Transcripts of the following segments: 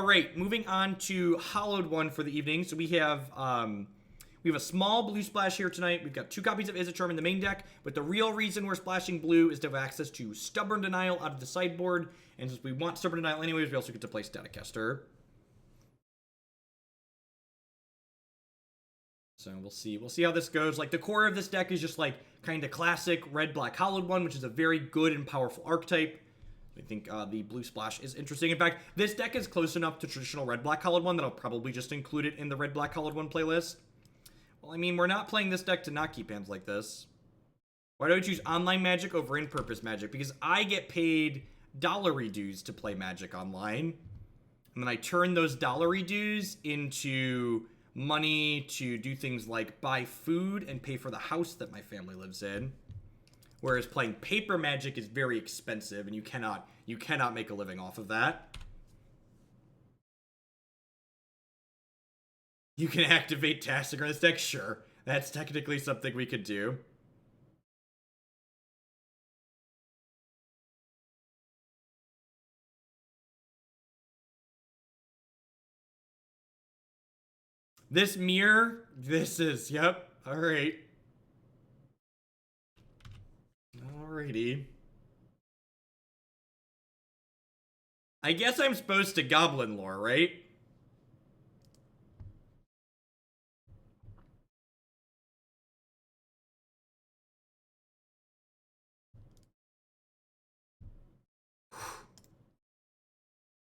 right, moving on to Hollowed One for the evening. So we have a small blue splash here tonight. We've got 2 copies of Izzet Charm in the main deck, but the real reason we're splashing blue is to have access to Stubborn Denial out of the sideboard. And since we want Stubborn Denial anyways, we also get to play Staticaster. So we'll see how this goes. Like, the core of this deck is just like kind of classic red-black Hollowed One, which is a very good and powerful archetype. I think the blue splash is interesting. In fact, this deck is close enough to traditional red-black Hollowed One that I'll probably just include it in the red-black Hollowed One playlist. Well, I mean, we're not playing this deck to not keep hands like this. Why do I choose online Magic over in-purpose Magic? Because I get paid dollary dues to play Magic online. And then I turn those dollary dues into money to do things like buy food and pay for the house that my family lives in. Whereas playing paper Magic is very expensive, and you cannot make a living off of that. You can activate Tasigur in this deck? Sure. That's technically something we could do. This mirror, this is, yep, alright. Alrighty. I guess I'm supposed to Goblin Lore, right?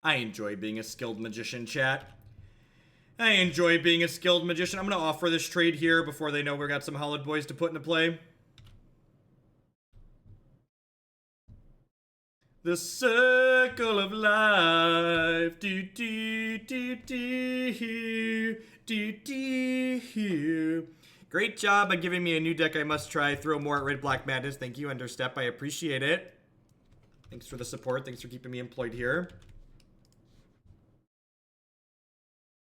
I enjoy being a skilled magician, chat. I enjoy being a skilled magician. I'm going to offer this trade here before they know we got some Hollowed Boys to put into play. The circle of life. Do, do, do, do, do, do. Great job on giving me a new deck I must try. Throw more at Red Black Madness. Thank you, Understep. I appreciate it. Thanks for the support. Thanks for keeping me employed here.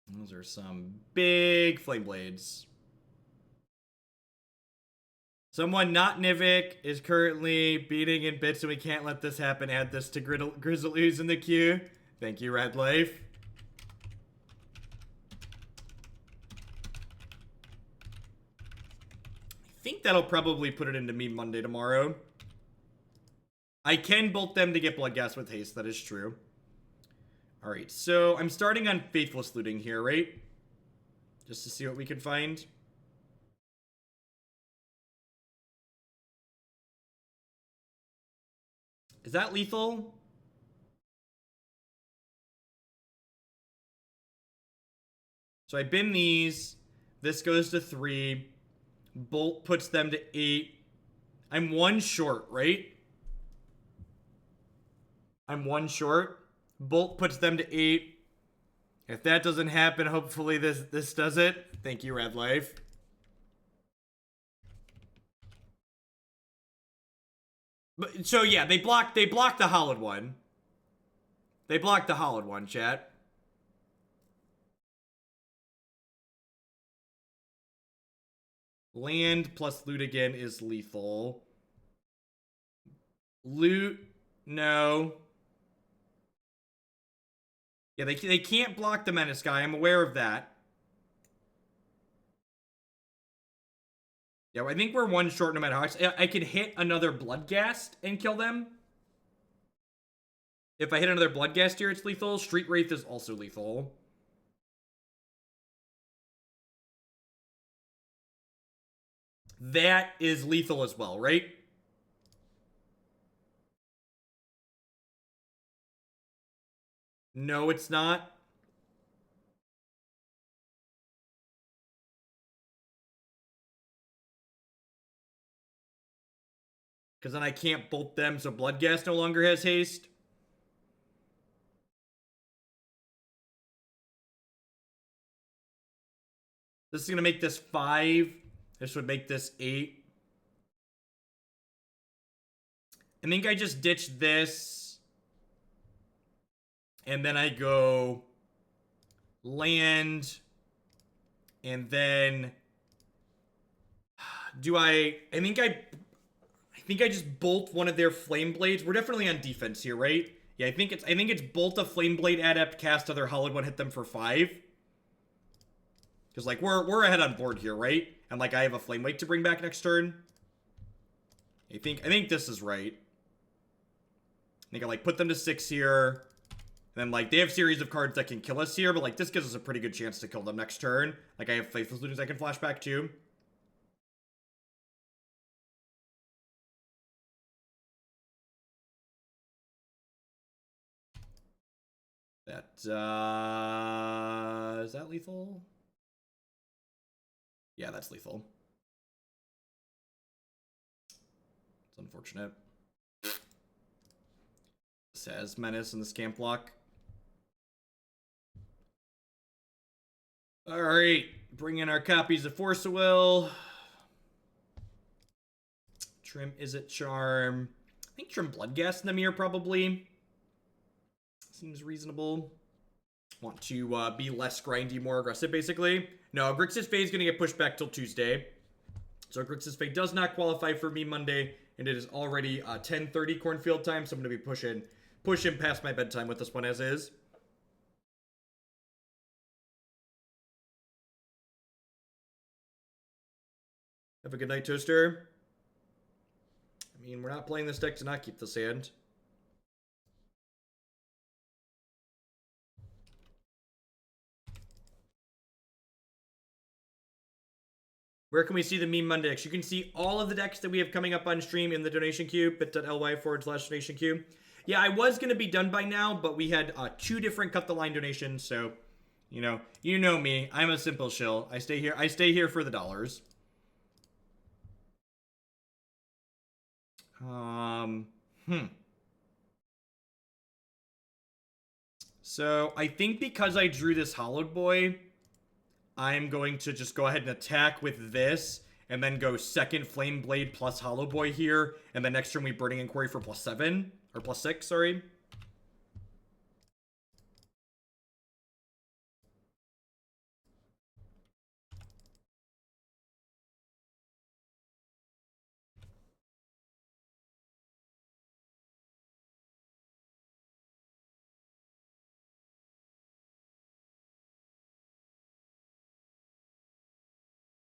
Those are some big flame blades. Someone not Nivik is currently beating in bits, and we can't let this happen. Add this to Grizzlies in the queue. Thank you, Red Life. I think that'll probably put it into me Monday tomorrow. I can bolt them to get Bloodghast with haste. That is true. Alright, so I'm starting on Faithless Looting here, right? Just to see what we can find. Is that lethal? So I bin these. This goes to 3. Bolt puts them to 8. I'm 1 short, right? I'm 1 short. Bolt puts them to 8. If that doesn't happen, hopefully this does it. Thank you, Red Life. But so yeah, they blocked the Hollowed One. They blocked the Hollowed One, chat. Land plus loot again is lethal. Loot, no. Yeah, they can't block the Menace guy. I'm aware of that. Yeah, well, I think we're 1 short no matter how much. I could hit another Bloodghast and kill them. If I hit another Bloodghast here, it's lethal. Street Wraith is also lethal. That is lethal as well, right? No, it's not. Because then I can't bolt them, so Bloodghast no longer has haste. This is going to make this 5. This would make this 8. I think I just ditch this. And then I go land. And then do I think I just bolt one of their flame blades. We're definitely on defense here, right? Yeah, I think it's Bolt of Flameblade Adept, cast other Hallowed One, hit them for 5. Because, like, we're ahead on board here, right? And, like, I have a Flamewake to bring back next turn. I think this is right. I think I, like, put them to 6 here. And then, like, they have series of cards that can kill us here, but, like, this gives us a pretty good chance to kill them next turn. Like, I have Faithless Looting I can flash back too. That, is that lethal? Yeah, that's lethal. It's unfortunate. This has Menace in the Scamp Block. Alright, bring in our copies of Force of Will. Trim Izzet Charm. I think trim Bloodghast in the mirror probably. Seems reasonable. Want to be less grindy, more aggressive, basically. No, Grixis Fae is going to get pushed back till Tuesday. So Grixis Fae does not qualify for me Monday, and it is already 10:30 cornfield time, so I'm going to be pushing past my bedtime with this one as is. Have a good night, Toaster. I mean, we're not playing this deck to not keep this hand. Where can we see the Meme Monday decks? You can see all of the decks that we have coming up on stream in the donation queue, bit.ly/donation queue. Yeah, I was going to be done by now, but we had 2 different cut the line donations, so, you know me. I'm a simple shill. I stay here for the dollars. So, I think because I drew this Hollowed Boy, I'm going to just go ahead and attack with this, and then go second Flame Blade plus Hollow Boy here, and then next turn we Burning Inquiry for +7, or +6, sorry.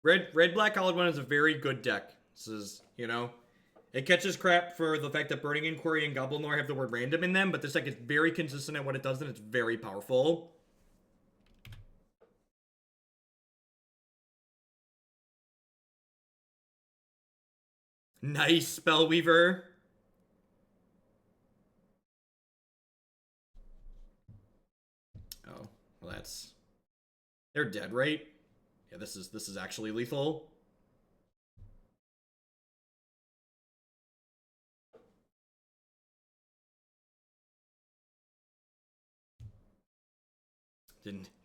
Red Black Hollowed One is a very good deck. This is, it catches crap for the fact that Burning Inquiry and Goblin Lore have the word random in them, but this deck is very consistent at what it does, and it's very powerful. Nice, Spellweaver. Oh, well that's... They're dead, right? Yeah, this is actually lethal.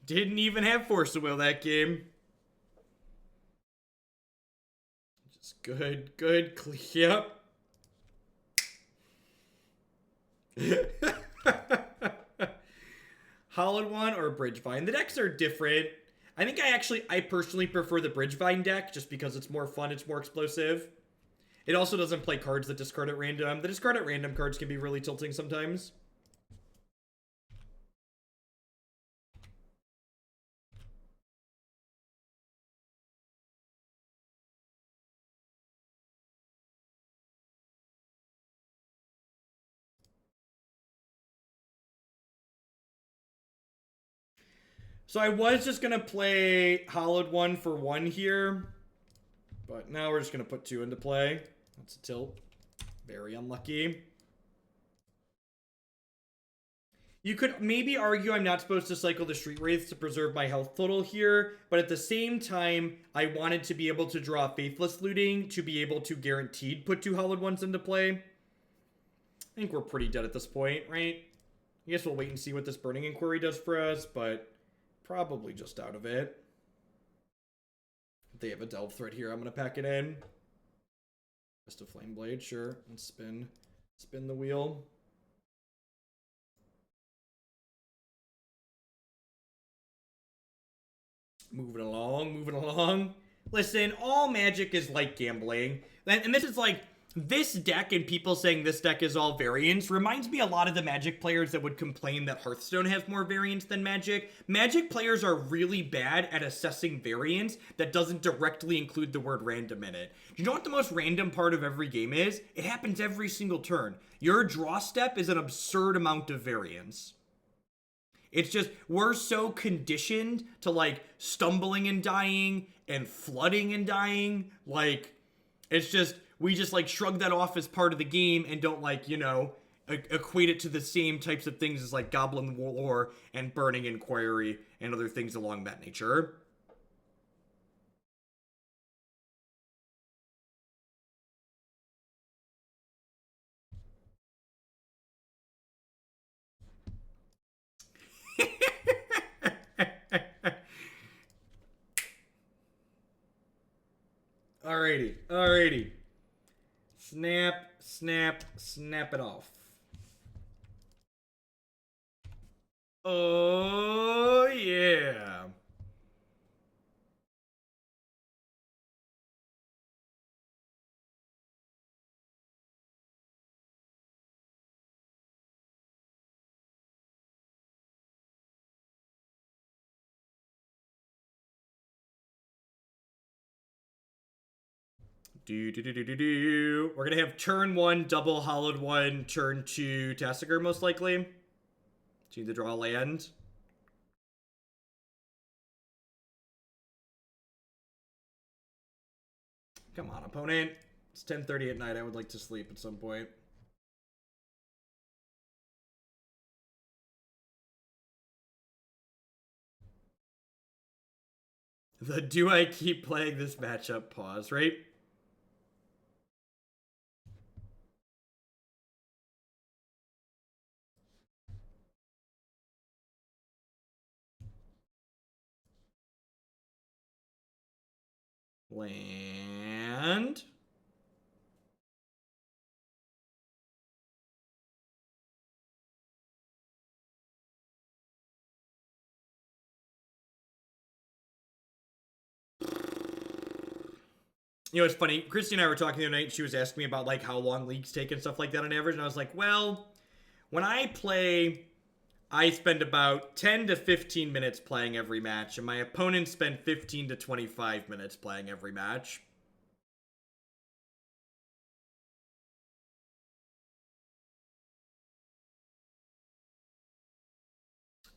Didn't even have Force of Will that game. Just good. Yep. Hollowed One or Bridgevine. The decks are different. I think I personally prefer the Bridgevine deck just because it's more fun, it's more explosive. It also doesn't play cards that discard at random. The discard at random cards can be really tilting sometimes. So I was just going to play Hollowed One for 1 here. But now we're just going to put 2 into play. That's a tilt. Very unlucky. You could maybe argue I'm not supposed to cycle the Street Wraiths to preserve my health total here. But at the same time, I wanted to be able to draw Faithless Looting to be able to guaranteed put 2 Hollowed Ones into play. I think we're pretty dead at this point, right? I guess we'll wait and see what this Burning Inquiry does for us, but... probably just out of it. If they have a Delve Threat here, I'm going to pack it in. Just a Flameblade, sure. Let's spin the wheel. Moving along. Listen, all Magic is like gambling. And this is like, This deck and people saying this deck is all variants reminds me a lot of the Magic players that would complain that Hearthstone has more variants than Magic. Magic players are really bad at assessing variants that doesn't directly include the word random in it. Do you know what the most random part of every game is? It happens every single turn. Your draw step is an absurd amount of variance. It's just, we're so conditioned to, like, stumbling and dying and flooding and dying. Like, it's just, we just, like, shrug that off as part of the game and don't, like, you know, equate it to the same types of things as, like, Goblin Lore and Burning Inquiry and other things along that nature. Alrighty, alrighty. Snap, snap, snap it off. Oh, yeah. We're gonna have turn 1, double hollowed 1, turn 2, Tasigur most likely. To either draw land. Come on, opponent. It's 10:30 at night. I would like to sleep at some point. The do I keep playing this matchup pause, right? Land. You know, it's funny. Christy and I were talking the other night. And she was asking me about, like, how long leagues take and stuff like that on average. And I was like, well, when I play, I spend about 10 to 15 minutes playing every match. And my opponents spend 15 to 25 minutes playing every match.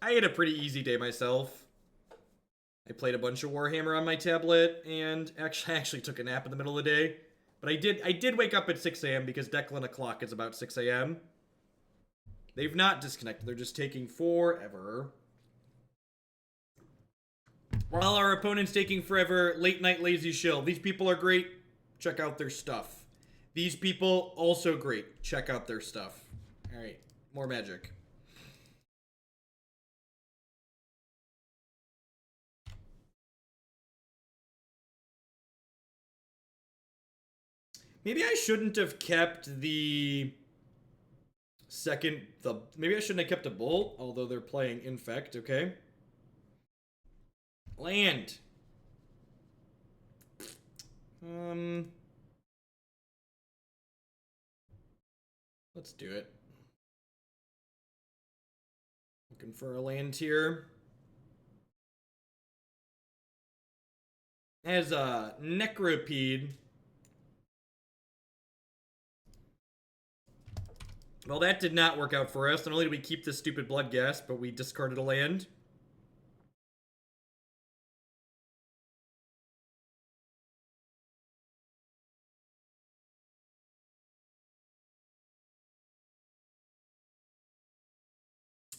I had a pretty easy day myself. I played a bunch of Warhammer on my tablet, and actually took a nap in the middle of the day. But I did wake up at 6 a.m. because Declan o'clock is about 6 a.m. They've not disconnected. They're just taking forever. While our opponent's taking forever, late night lazy shill. These people are great. Check out their stuff. These people, also great. Check out their stuff. Alright, more magic. Maybe I shouldn't have kept the maybe I shouldn't have kept a bolt, although they're playing Infect, okay? Land. Let's do it. Looking for a land here. As a Necropede. Well, that did not work out for us. Not only did we keep this stupid Bloodghast, but we discarded a land.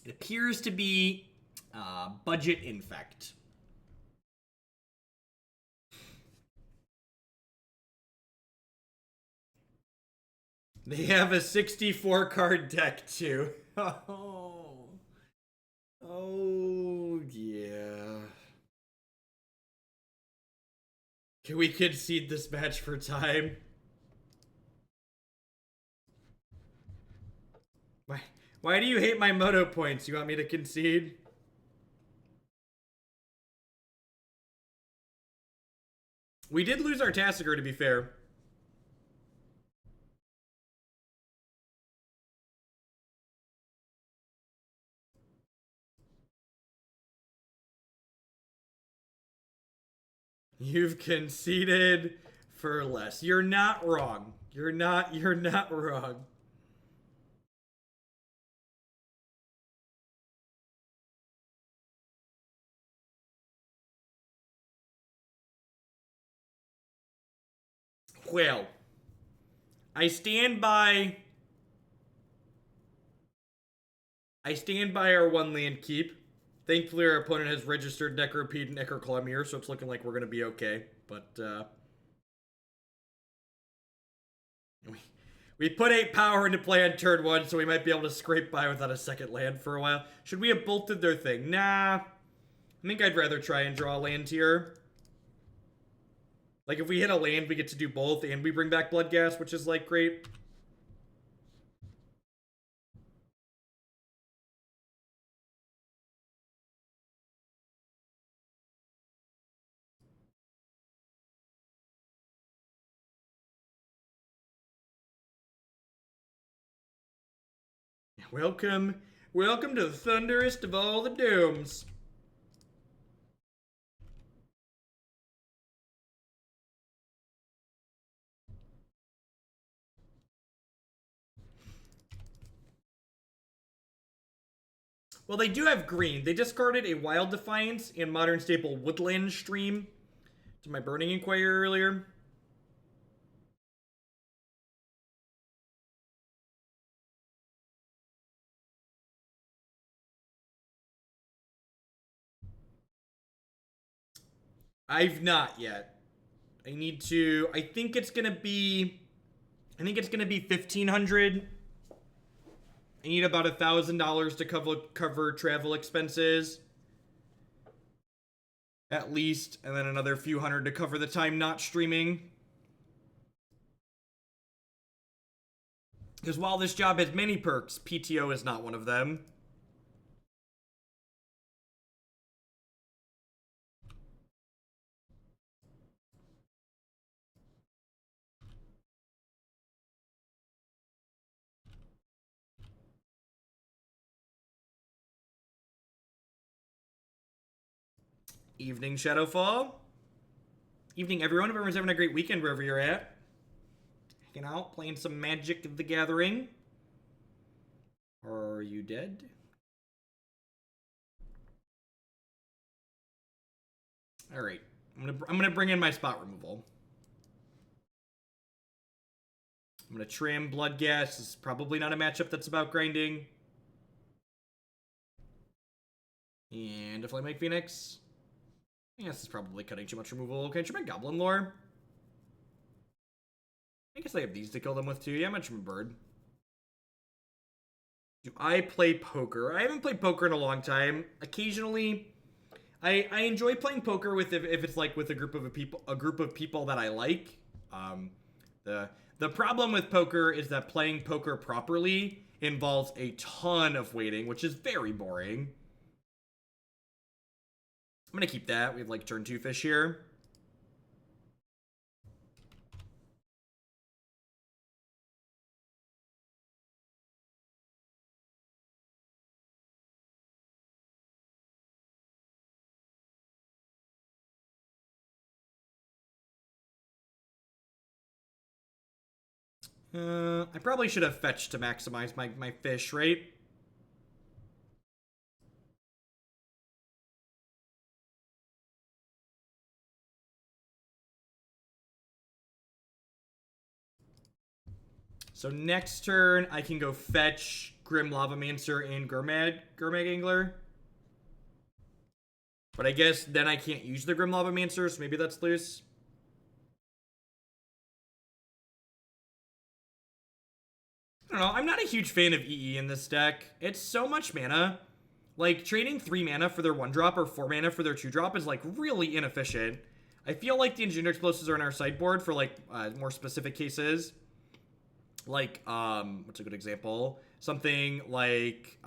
It appears to be budget Infect. They have a 64 card deck too. Oh. Oh, yeah. Can we concede this match for time? Why do you hate my moto points? You want me to concede? We did lose our Tasigur, to be fair. You've conceded for less. You're not wrong. You're not wrong. Well, I stand by our one land keep. Thankfully, our opponent has registered Necropede and Necroclamere, so it's looking like we're going to be okay. But, we put 8 power into play on turn 1, so we might be able to scrape by without a second land for a while. Should we have bolted their thing? Nah. I think I'd rather try and draw a land here. Like, if we hit a land, we get to do both, and we bring back Bloodghast, which is, like, great. Welcome to the thunderest of all the dooms. Well, they do have green. They discarded a Wild Defiance and Modern Staple Woodland Stream to my Burning Inquiry earlier. I've not yet. I need to. I think it's gonna be 1,500. I need about $1,000 to cover travel expenses, at least, and then another few hundred to cover the time not streaming. Because while this job has many perks, PTO is not one of them. Evening, Shadowfall. Evening, everyone. Hope everyone's having a great weekend wherever you're at. Hanging out, playing some Magic the Gathering. Are you dead? All right. I'm gonna bring in my spot removal. I'm gonna trim Bloodghast. This is probably not a matchup that's about grinding. And a Flamewake Phoenix. Yeah, this is probably cutting too much removal. Can I trim my Goblin Lore? I guess I have these to kill them with too. Yeah, I'm gonna trim a bird. Do I play poker? I haven't played poker in a long time. Occasionally, I enjoy playing poker with if it's like with a group of people that I like. The problem with poker is that playing poker properly involves a ton of waiting, which is very boring. I'm gonna keep that. We have like turn 2 fish here. I probably should have fetched to maximize my fish, right? So next turn, I can go fetch Grim Lavamancer and Gurmag Angler. But I guess then I can't use the Grim Lavamancer, so maybe that's loose. I don't know. I'm not a huge fan of EE in this deck. It's so much mana. Like, trading 3 mana for their 1-drop or 4 mana for their 2-drop is, like, really inefficient. I feel like the Engineered Explosives are in our sideboard for, like, more specific cases. Like, what's a good example? Something like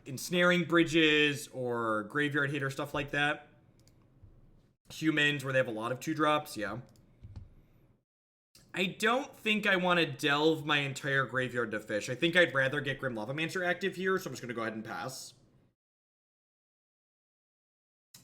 Ensnaring Bridges or Graveyard Hit or stuff like that. Humans, where they have a lot of 2-drops, yeah. I don't think I want to delve my entire graveyard to fish. I think I'd rather get Grim Lavamancer active here, so I'm just going to go ahead and pass.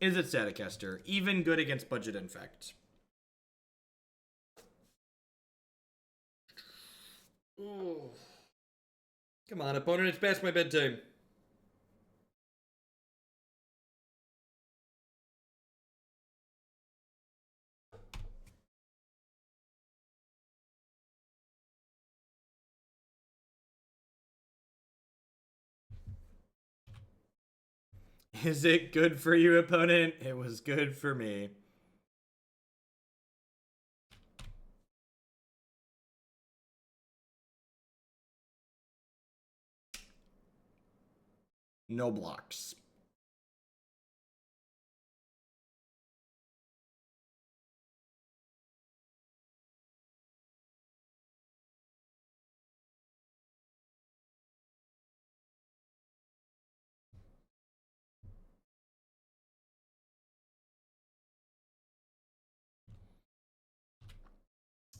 Izzet Staticaster. Even good against budget Infect. Ooh. Come on, opponent, it's past my bedtime. Is it good for you, opponent? It was good for me. No blocks.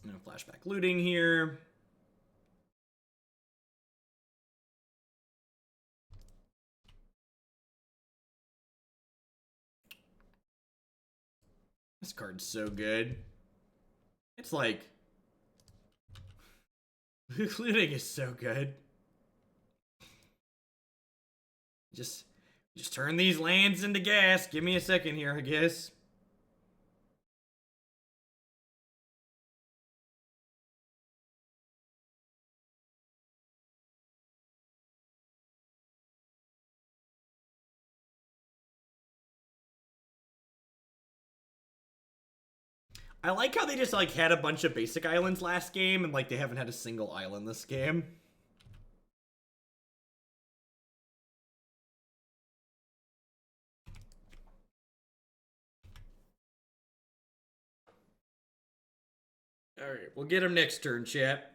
No flashback looting here. This card's so good. It's like... looting is so good. Just turn these lands into gas. Give me a second here, I guess. I like how they just, like, had a bunch of basic islands last game, and, like, they haven't had a single island this game. Alright, we'll get him next turn, chat.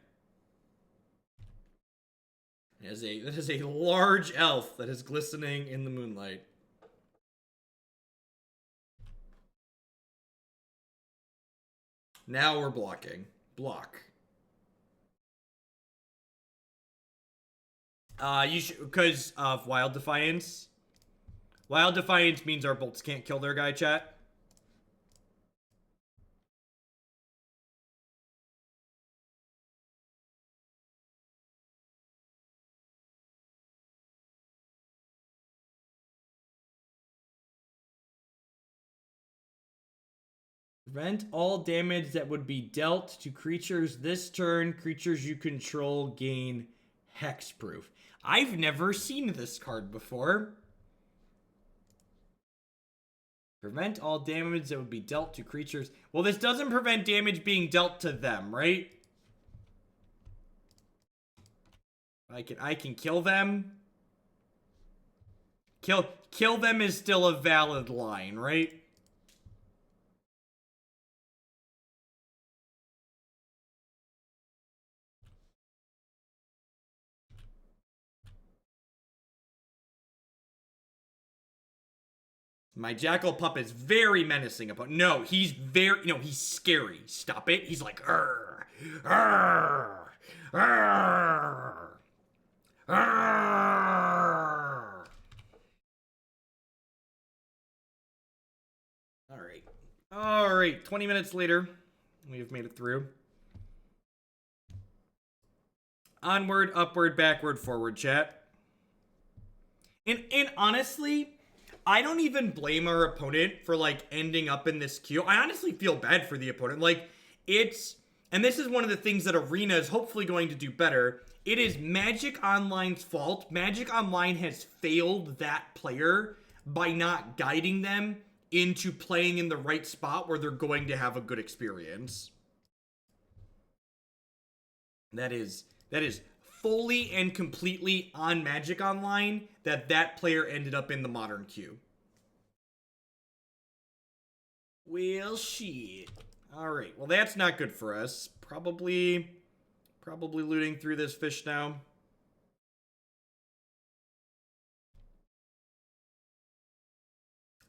That is a large elf that is glistening in the moonlight. Now we're blocking. Block. You should, because of Wild Defiance. Wild Defiance means our bolts can't kill their guy, chat. Prevent all damage that would be dealt to creatures this turn. Creatures you control gain hexproof. I've never seen this card before. Prevent all damage that would be dealt to creatures. Well, this doesn't prevent damage being dealt to them, right? I can kill them. Kill them is still a valid line, right? My Jackal Pup is very menacing about. No, he's very. No, he's scary. Stop it. He's like, arr, arr, arr, arr. All right. All right. 20 minutes later, we have made it through. Onward, upward, backward, forward, chat. And honestly, I don't even blame our opponent for, like, ending up in this queue. I honestly feel bad for the opponent. Like, it's... And this is one of the things that Arena is hopefully going to do better. It is Magic Online's fault. Magic Online has failed that player by not guiding them into playing in the right spot where they're going to have a good experience. That is fully and completely on Magic Online that player ended up in the modern queue. Well, shit. Alright, well that's not good for us. Probably looting through this fish now.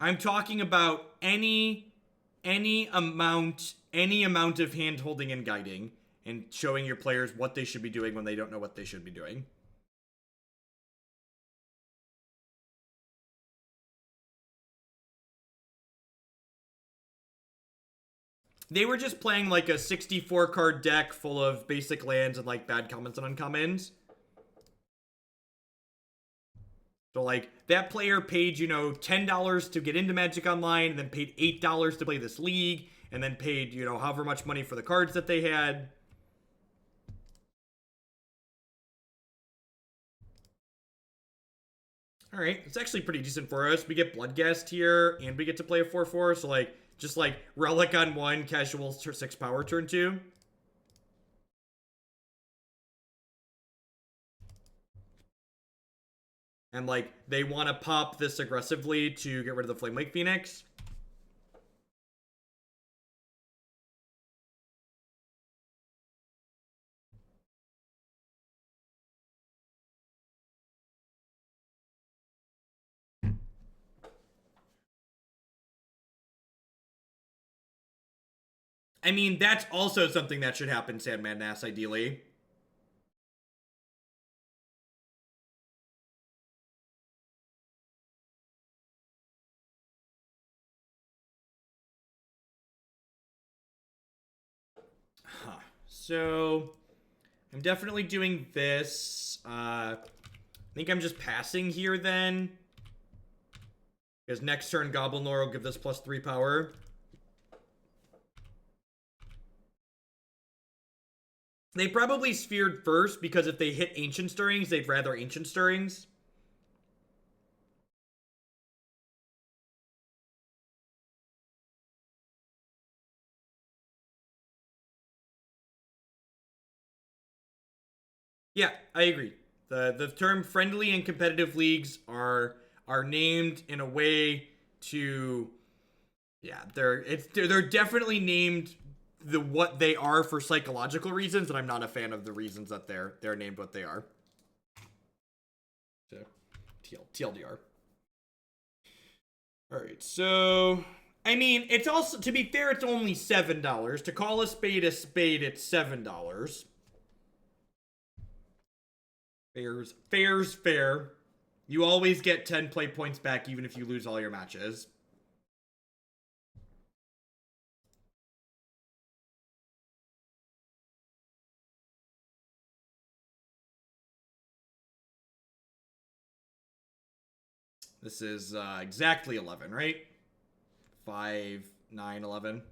I'm talking about any amount of hand-holding and guiding, and showing your players what they should be doing when they don't know what they should be doing. They were just playing like a 64 card deck full of basic lands and like bad commons and uncommons. So like that player paid, you know, $10 to get into Magic Online and then paid $8 to play this league and then paid, you know, however much money for the cards that they had. All right, it's actually pretty decent for us. We get Bloodghast here and we get to play a 4/4, so like just like Relic on 1, casual 6 power turn 2. And like they want to pop this aggressively to get rid of the Flamewake Phoenix. I mean, that's also something that should happen, Sandman Nass, ideally. Huh. So, I'm definitely doing this. I think I'm just passing here then. Because next turn, Goblin Lore will give this +3 power. They probably sphered first because if they hit Ancient Stirrings, they'd rather Ancient Stirrings. Yeah, I agree. The term friendly and competitive leagues are named in a way to, yeah, they're definitely named what they are for psychological reasons, and I'm not a fan of the reasons that they're named what they are. So, TLDR. All right, so I mean, it's also, to be fair, it's only $7 to call a spade. It's $7. Fair's fair. You always get 10 play points back even if you lose all your matches. This is exactly 11, right? 5, 9, 11.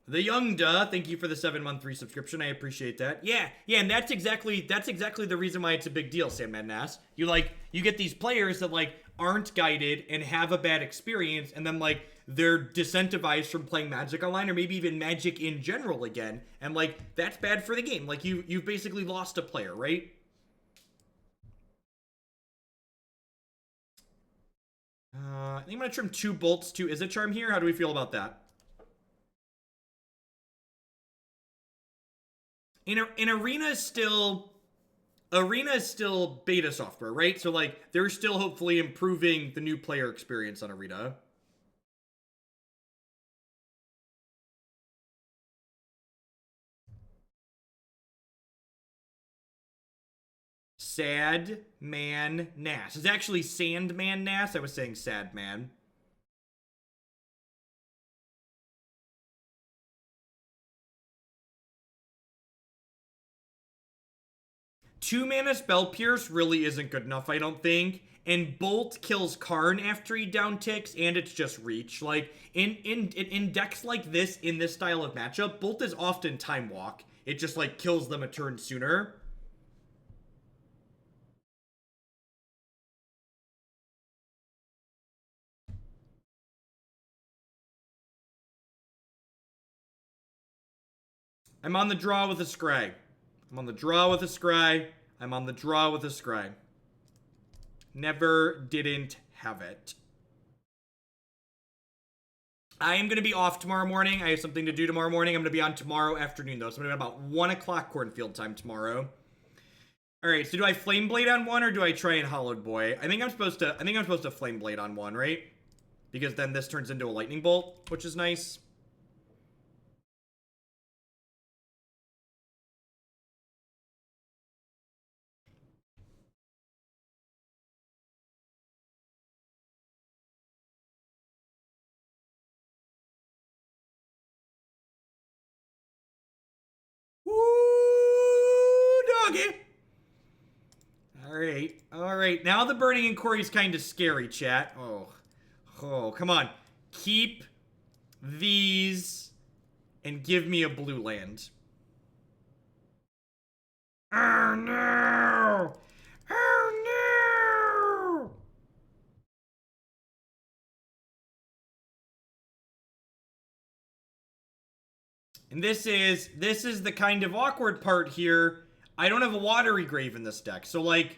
The Young Duh, thank you for the 7-month resubscription. I appreciate that. Yeah, and that's exactly the reason why it's a big deal, Sandman Nass. You get these players that like aren't guided and have a bad experience, and then like they're disincentivized from playing Magic Online or maybe even Magic in general again, and like that's bad for the game. Like you've basically lost a player, right? I think I'm gonna trim 2 bolts to Izzet Charm here. How do we feel about that? In Arena is still beta software, right? So like they're still hopefully improving the new player experience on Arena. Sad Man Nass. It's actually Sandman Nass. I was saying Sad Man. Two mana Spell Pierce really isn't good enough, I don't think. And Bolt kills Karn after he down ticks, and it's just reach. Like in decks like this, in this style of matchup, Bolt is often Time Walk. It just like kills them a turn sooner. I'm on the draw with a Scry. I'm on the draw with a Scry. I'm on the draw with a Scry. Never didn't have it. I am going to be off tomorrow morning. I have something to do tomorrow morning. I'm going to be on tomorrow afternoon, though. So I'm going to be about 1 o'clock cornfield time tomorrow. All right, so do I Flameblade on 1 or do I try and Hollowed Boy? I think I'm supposed to Flameblade on 1, right? Because then this turns into a Lightning Bolt, which is nice. All right. Now the Burning Inquiry is kind of scary, chat. Oh, come on. Keep these and give me a blue land. Oh, no! Oh, no! And this is the kind of awkward part here. I don't have a Watery Grave in this deck, so, like,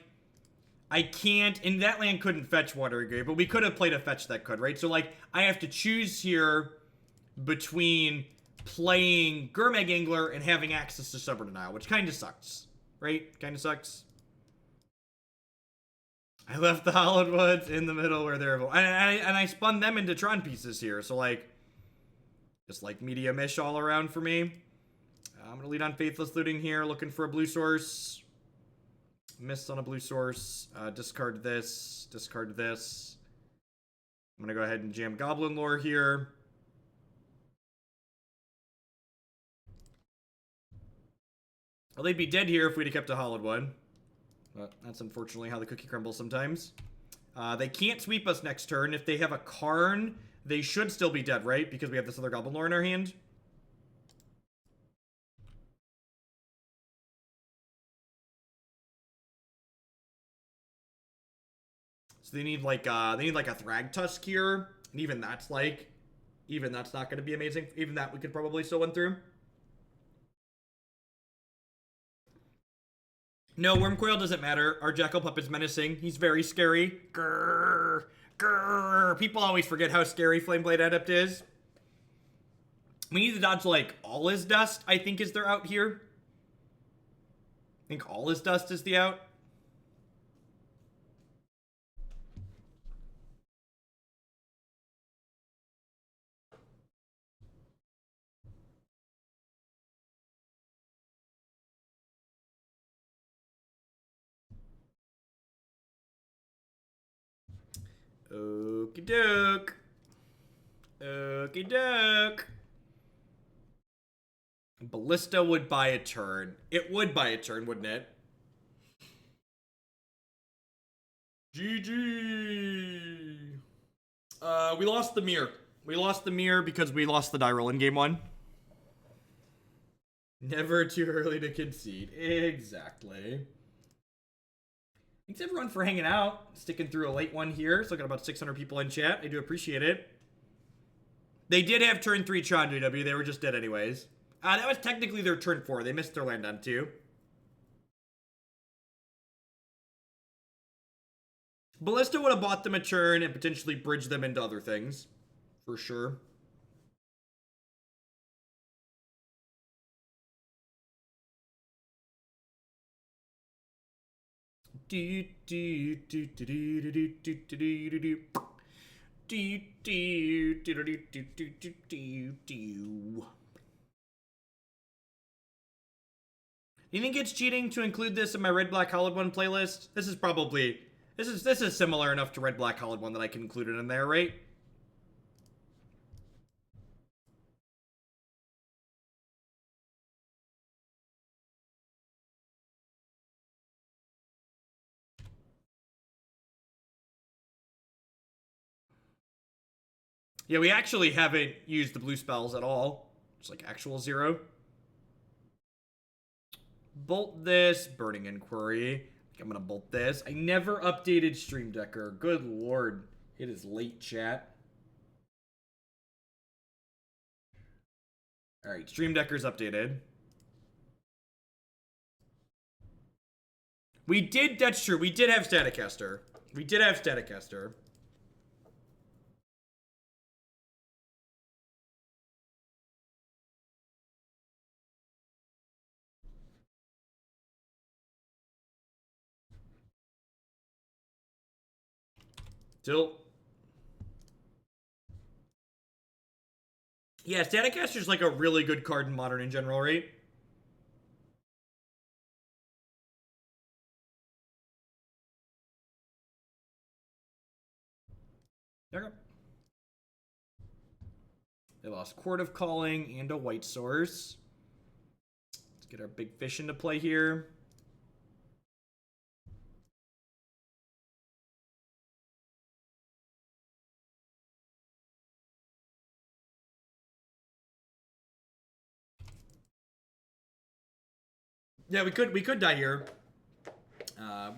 I can't, and that land couldn't fetch Watery Grave, but we could have played a fetch that could, right? So, like, I have to choose here between playing Gurmag Angler and having access to Stubborn Denial, which kind of sucks, right? Kind of sucks. I left the Hollowed Woods in the middle where they're... And I spun them into Tron pieces here, so, like, just, like, medium-ish all around for me. I'm going to lead on Faithless Looting here, looking for a blue source. Missed on a blue source. Discard this. Discard this. I'm going to go ahead and jam Goblin Lore here. Well, they'd be dead here if we'd have kept a Hollowed One. But that's unfortunately how the cookie crumbles sometimes. They can't sweep us next turn. If they have a Karn, they should still be dead, right? Because we have this other Goblin Lore in our hand. So they need like a Thrag Tusk here, and even that's not going to be amazing. Even that we could probably still win through. No, Wormcoil doesn't matter. Our Jackal Puppet's menacing. He's very scary. Grrr, grrr. People always forget how scary Flameblade Adept is. We need to dodge like All Is Dust, I think is their out here. I think All Is Dust is the out. Okie doke. Okie doke. Ballista would buy a turn. It would buy a turn, wouldn't it? GG. We lost the mirror. We lost the mirror because we lost the die roll in game 1. Never too early to concede. Exactly. Thanks everyone for hanging out, sticking through a late one here. Still got about 600 people in chat. I do appreciate it. They did have turn 3 Tron DW. They were just dead anyways. That was technically their turn 4. They missed their land on 2. Ballista would have bought them a turn and potentially bridged them into other things. For sure. Do do do do do do do do do do do. Do do do do do do do do. You think it's cheating to include this in my Red Black Hollowed One playlist? This is probably this is similar enough to Red Black Hollowed One that I can include it in there, right? Yeah, we actually haven't used the blue spells at all. Just like actual 0. Bolt this. Burning Inquiry. I'm gonna bolt this. I never updated Stream Decker. Good lord. It is late, chat. Alright, Stream Decker's updated. We did, that's true. We did have Staticaster. We did have Staticaster. Still. Yeah, Staticaster's like a really good card in Modern in general, right? Okay. They lost Court of Calling and a White Source. Let's get our big fish into play here. Yeah, we could die here.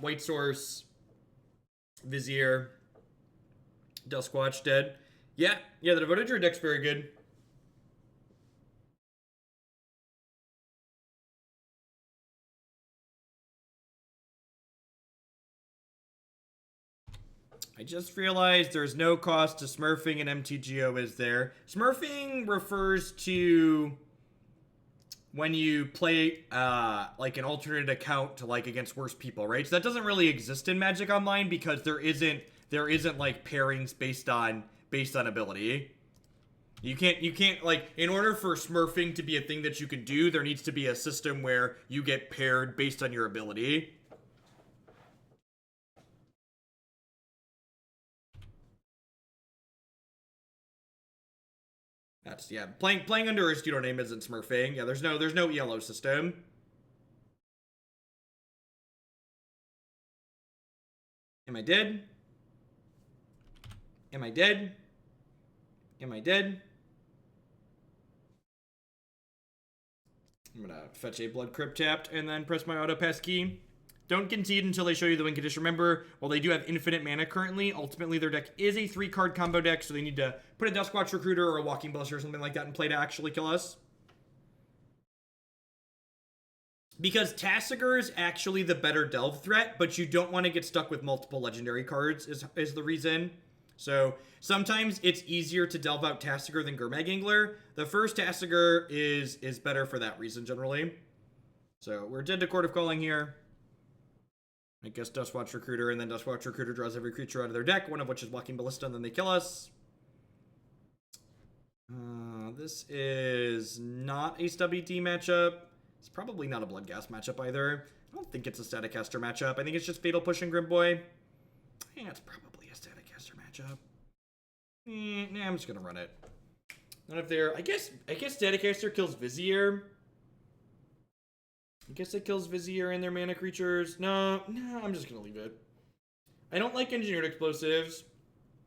White Source, Vizier, Duskwatch dead. Yeah, the Devoted Druid deck's very good. I just realized there's no cost to smurfing and MTGO, is there? Smurfing refers to when you play like an alternate account to like against worse people, right? So that doesn't really exist in Magic Online because there isn't like pairings based on ability. You can't like, in order for smurfing to be a thing that you can do, there needs to be a system where you get paired based on your ability. That's, yeah, playing under a pseudonym isn't smurfing. Yeah, there's no ELO system. Am I dead? Am I dead? Am I dead? I'm gonna fetch a Blood Crypt tapped and then press my auto pass key. Don't concede until they show you the win condition. Remember, while they do have infinite mana currently, ultimately their deck is a 3-card combo deck, so they need to put a Duskwatch Recruiter or a Walking Ballista or something like that in play to actually kill us. Because Tasigur is actually the better delve threat, but you don't want to get stuck with multiple legendary cards is the reason. So sometimes it's easier to delve out Tasigur than Gurmag Angler. The first Tasigur is better for that reason generally. So we're dead to Court of Calling here. I guess Duskwatch Recruiter, and then Duskwatch Recruiter draws every creature out of their deck, one of which is Walking Ballista, and then they kill us. This is not a SWD matchup. It's probably not a Bloodghast matchup either. I don't think it's a Staticaster matchup. I think it's just Fatal Push and Grimboy. Yeah, it's probably a Staticaster matchup. Nah, I'm just gonna run it. None of their... I guess Staticaster kills Vizier. I guess it kills Vizier and their mana creatures. No, I'm just gonna leave it. I don't like Engineered Explosives.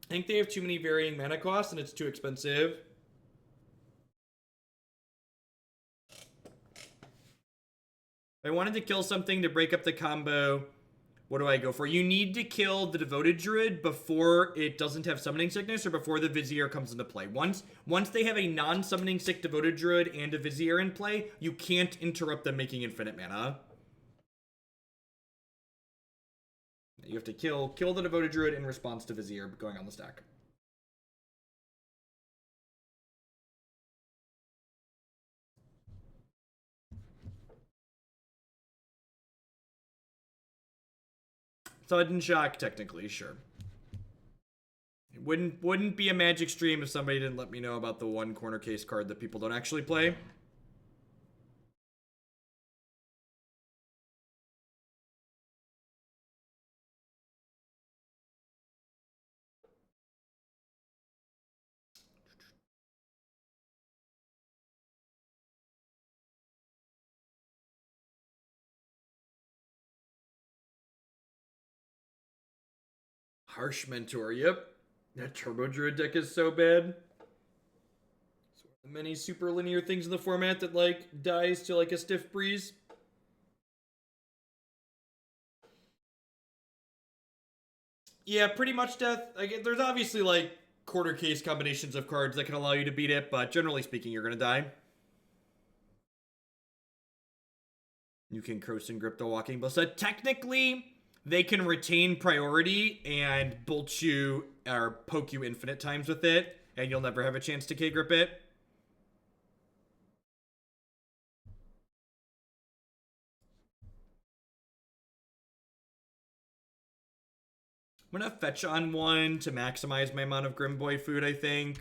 I think they have too many varying mana costs and it's too expensive. If I wanted to kill something to break up the combo, what do I go for? You need to kill the Devoted Druid before it doesn't have Summoning Sickness or before the Vizier comes into play. Once they have a non-Summoning Sick Devoted Druid and a Vizier in play, you can't interrupt them making infinite mana. You have to kill the Devoted Druid in response to Vizier going on the stack. Sudden shock, technically, sure. It wouldn't be a Magic stream if somebody didn't let me know about the one corner case card that people don't actually play. Harsh Mentor, yep. That Turbo Druid deck is so bad. It's one of the many super linear things in the format that, like, dies to, like, a stiff breeze. Yeah, pretty much death. Like, there's obviously, like, quarter case combinations of cards that can allow you to beat it, but generally speaking, you're gonna die. You can Coast and Grip the Walking Ballista. Technically, they can retain priority and bolt you or poke you infinite times with it, and you'll never have a chance to K-Grip it. I'm gonna fetch on one to maximize my amount of Grimboy food, I think.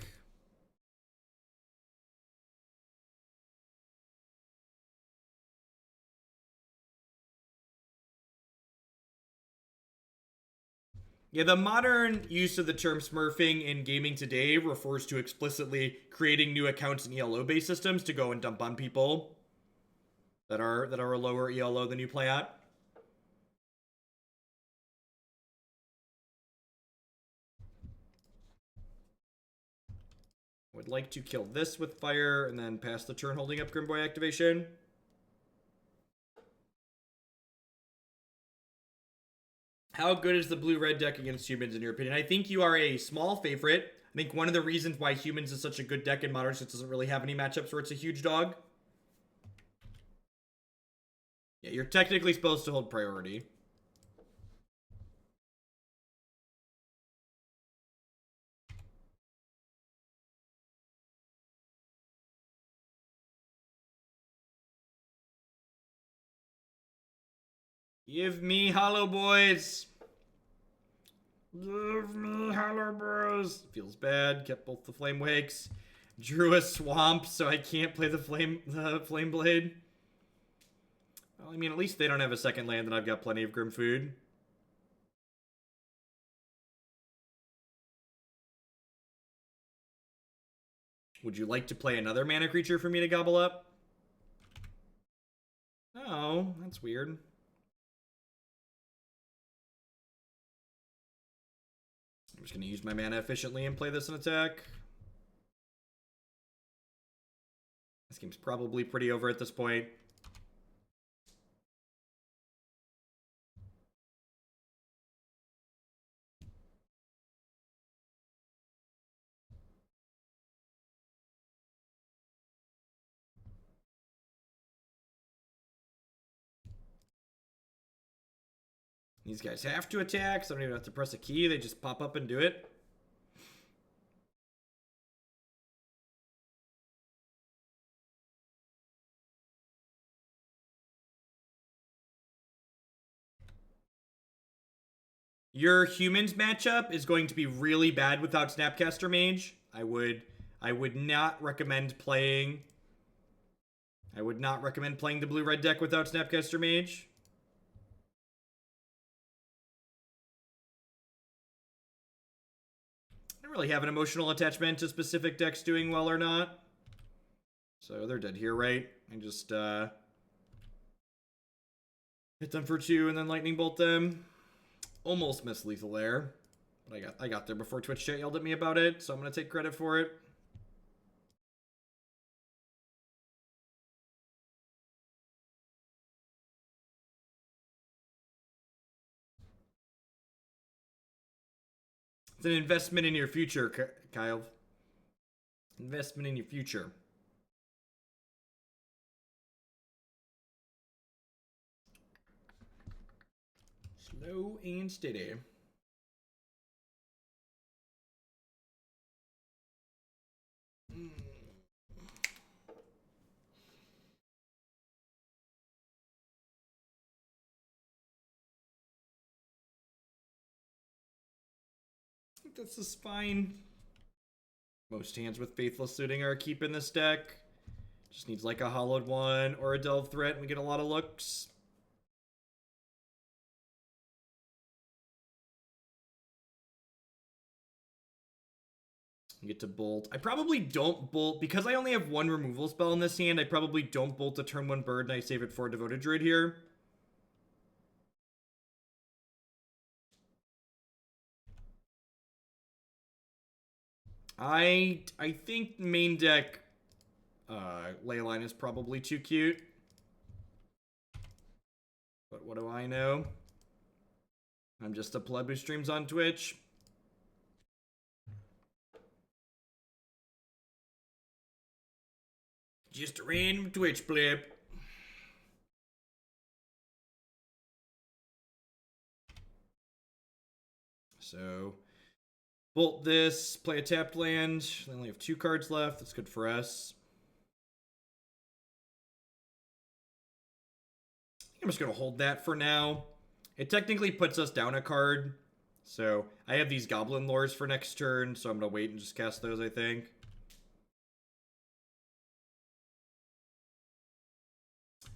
Yeah, the modern use of the term smurfing in gaming today refers to explicitly creating new accounts in ELO-based systems to go and dump on people that are a lower ELO than you play at. Would like to kill this with fire and then pass the turn holding up Grimboy activation. How good is the blue-red deck against humans, in your opinion? I think you are a small favorite. I think one of the reasons why humans is such a good deck in Modern is it doesn't really have any matchups where it's a huge dog. Yeah, you're technically supposed to hold priority. Give me Hollow Boys. Give me Hollow Boys. Feels bad. Kept both the Flame Wakes. Drew a Swamp, so I can't play the Flameblade. Well, I mean, at least they don't have a second land, and I've got plenty of Grim Food. Would you like to play another mana creature for me to gobble up? Oh, that's weird. I'm just going to use my mana efficiently and play this in attack. This game's probably pretty over at this point. These guys have to attack, so I don't even have to press a key. They just pop up and do it. Your humans matchup is going to be really bad without Snapcaster Mage. I would not recommend playing. I would not recommend playing the blue-red deck without Snapcaster Mage. I don't really have an emotional attachment to specific decks doing well or not. So they're dead here, right? I just hit them for 2 and then lightning bolt them. Almost missed lethal there. But I got there before Twitch chat yelled at me about it, so I'm gonna take credit for it. It's an investment in your future, Kyle. Investment in your future. Slow and steady. I think this is fine. Most hands with Faithless Looting are keeping this deck. Just needs like a Hollowed one or a Delve Threat and we get a lot of looks. You get to bolt. I probably don't bolt because I only have one removal spell in this hand. I probably don't bolt the turn 1 bird and I save it for a Devoted Druid here. I think main deck Leyline is probably too cute. But what do I know? I'm just a pleb who streams on Twitch. Just a random Twitch pleb. So, bolt this, play a tapped land. They only have 2 cards left. That's good for us. I'm just going to hold that for now. It technically puts us down a card. So, I have these Goblin Lores for next turn, so I'm going to wait and just cast those, I think.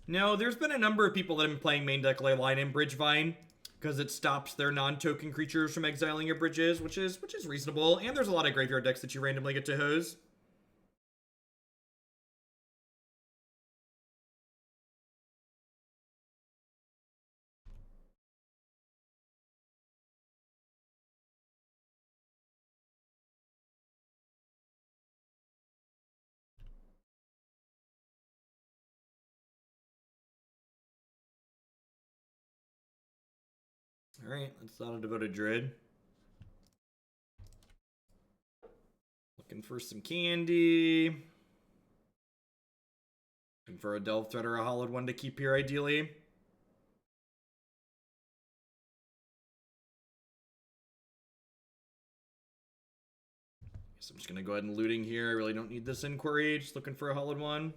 No, there's been a number of people that have been playing main deck Leyline and Bridgevine because it stops their non-token creatures from exiling your bridges, which is reasonable. And there's a lot of graveyard decks that you randomly get to hose. Alright, that's not a devoted druid. Looking for some candy. Looking for a Delve Thread or a Hollowed one to keep here, ideally. Guess I'm just going to go ahead and looting here. I really don't need this inquiry. Just looking for a Hollowed one.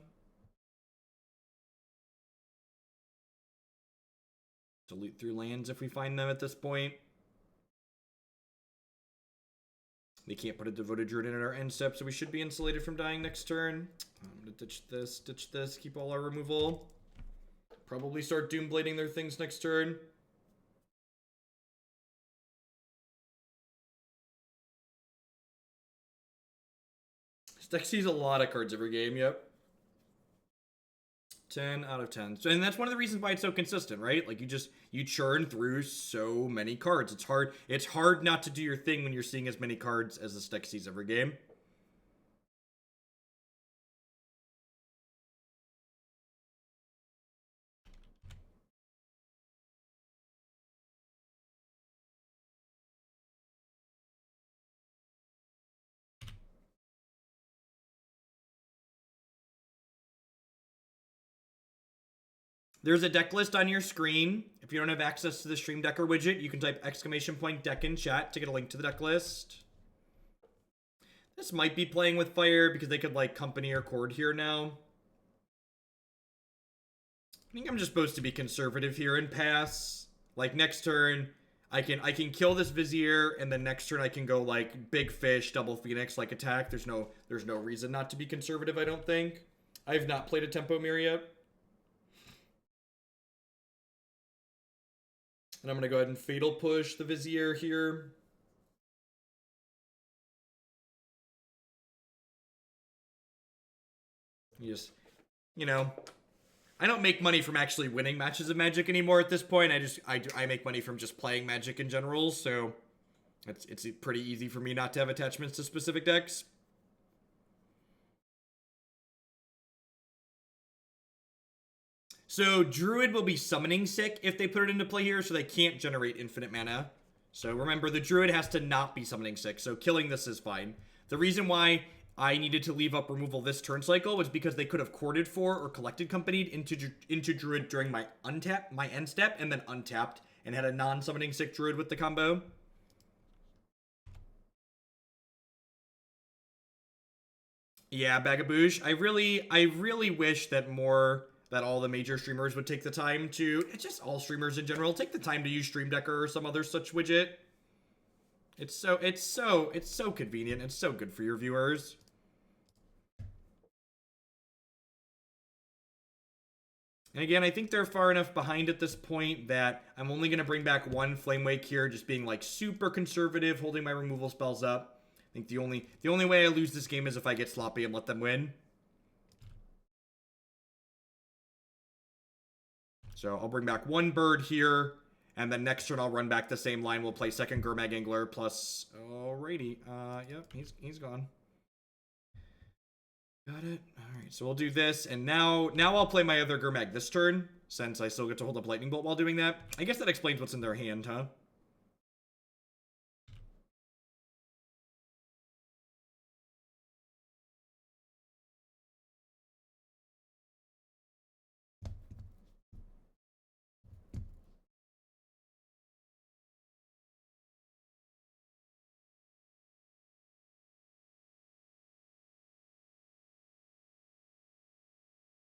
To loot through lands if we find them at this point. They can't put a Devoted Druid in at our end step, so we should be insulated from dying next turn. I'm going to ditch this, keep all our removal. Probably start Doomblading their things next turn. This deck sees a lot of cards every game, yep. 10 out of 10. So, and that's one of the reasons why it's so consistent, right? Like you churn through so many cards. It's hard not to do your thing when you're seeing as many cards as this deck sees every game. There's a deck list on your screen. If you don't have access to the Stream Decker widget, you can type !deck in chat to get a link to the deck list. This might be playing with fire because they could like company or cord here now. I think I'm just supposed to be conservative here and pass. Like next turn, I can kill this Vizier, and then next turn I can go like big fish, double Phoenix, like attack. There's no reason not to be conservative, I don't think. I have not played a Tempo Mirror yet. And I'm going to go ahead and Fatal Push the Vizier here. You know, I don't make money from actually winning matches of Magic anymore at this point. I make money from just playing Magic in general, so it's pretty easy for me not to have attachments to specific decks. So Druid will be summoning sick if they put it into play here, so they can't generate infinite mana. So remember, the Druid has to not be summoning sick, so killing this is fine. The reason why I needed to leave up removal this turn cycle was because they could have courted for or collected companied into Druid during my end step, and then untapped, and had a non-summoning sick Druid with the combo. Yeah, Bagaboosh. I really wish that all the major streamers would take the time to, it's just all streamers in general, take the time to use Stream Decker or some other such widget. It's so convenient. It's so good for your viewers. And again, I think they're far enough behind at this point that I'm only going to bring back one Flamewake here, just being like super conservative, holding my removal spells up. I think the only way I lose this game is if I get sloppy and let them win. So I'll bring back one bird here, and then next turn I'll run back the same line. We'll play second Gurmag Angler plus... Alrighty. Yep, he's gone. Got it. Alright, so we'll do this, and now I'll play my other Gurmag this turn, since I still get to hold up Lightning Bolt while doing that. I guess that explains what's in their hand, huh?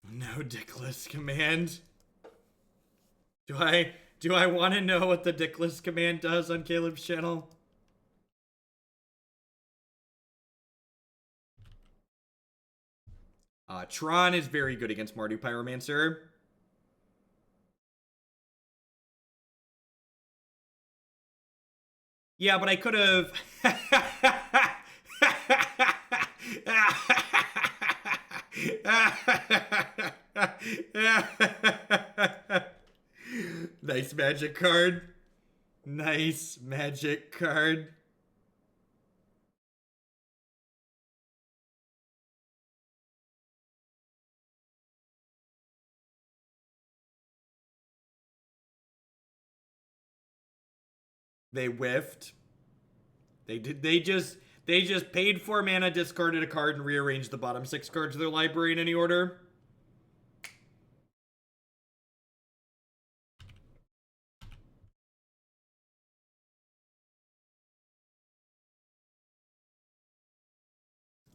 No decklist command. Do I want to know what the decklist command does on Caleb's channel? Tron is very good against Mardu Pyromancer. Yeah, but I could have... Nice magic card. Nice magic card. They whiffed. They did. They just paid 4 mana, discarded a card, and rearranged the bottom 6 cards of their library in any order.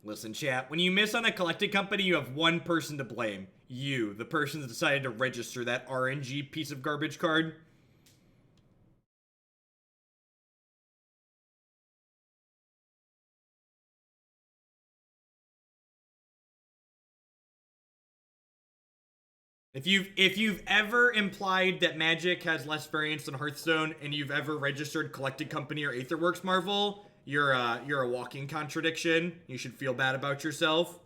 Listen, chat, when you miss on a collected company, you have one person to blame. You, the person that decided to register that RNG piece of garbage card. If you've ever implied that Magic has less variance than Hearthstone, and you've ever registered Collected Company or Aetherworks Marvel, you're a walking contradiction. You should feel bad about yourself.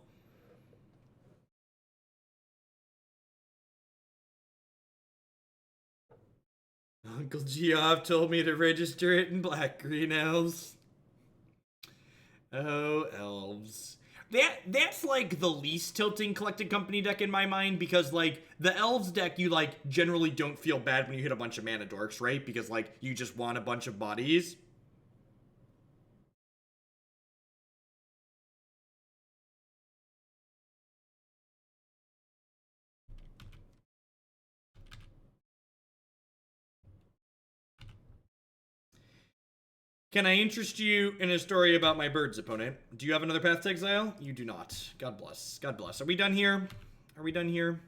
Uncle Geoff told me to register it in Black Green Elves. Oh, elves. That's like the least tilting Collected Company deck in my mind, because like the elves deck, you like generally don't feel bad when you hit a bunch of mana dorks, right? Because like you just want a bunch of bodies. Can I interest you in a story about my birds opponent? Do you have another Path to Exile? You do not. God bless. God bless. Are we done here? Are we done here?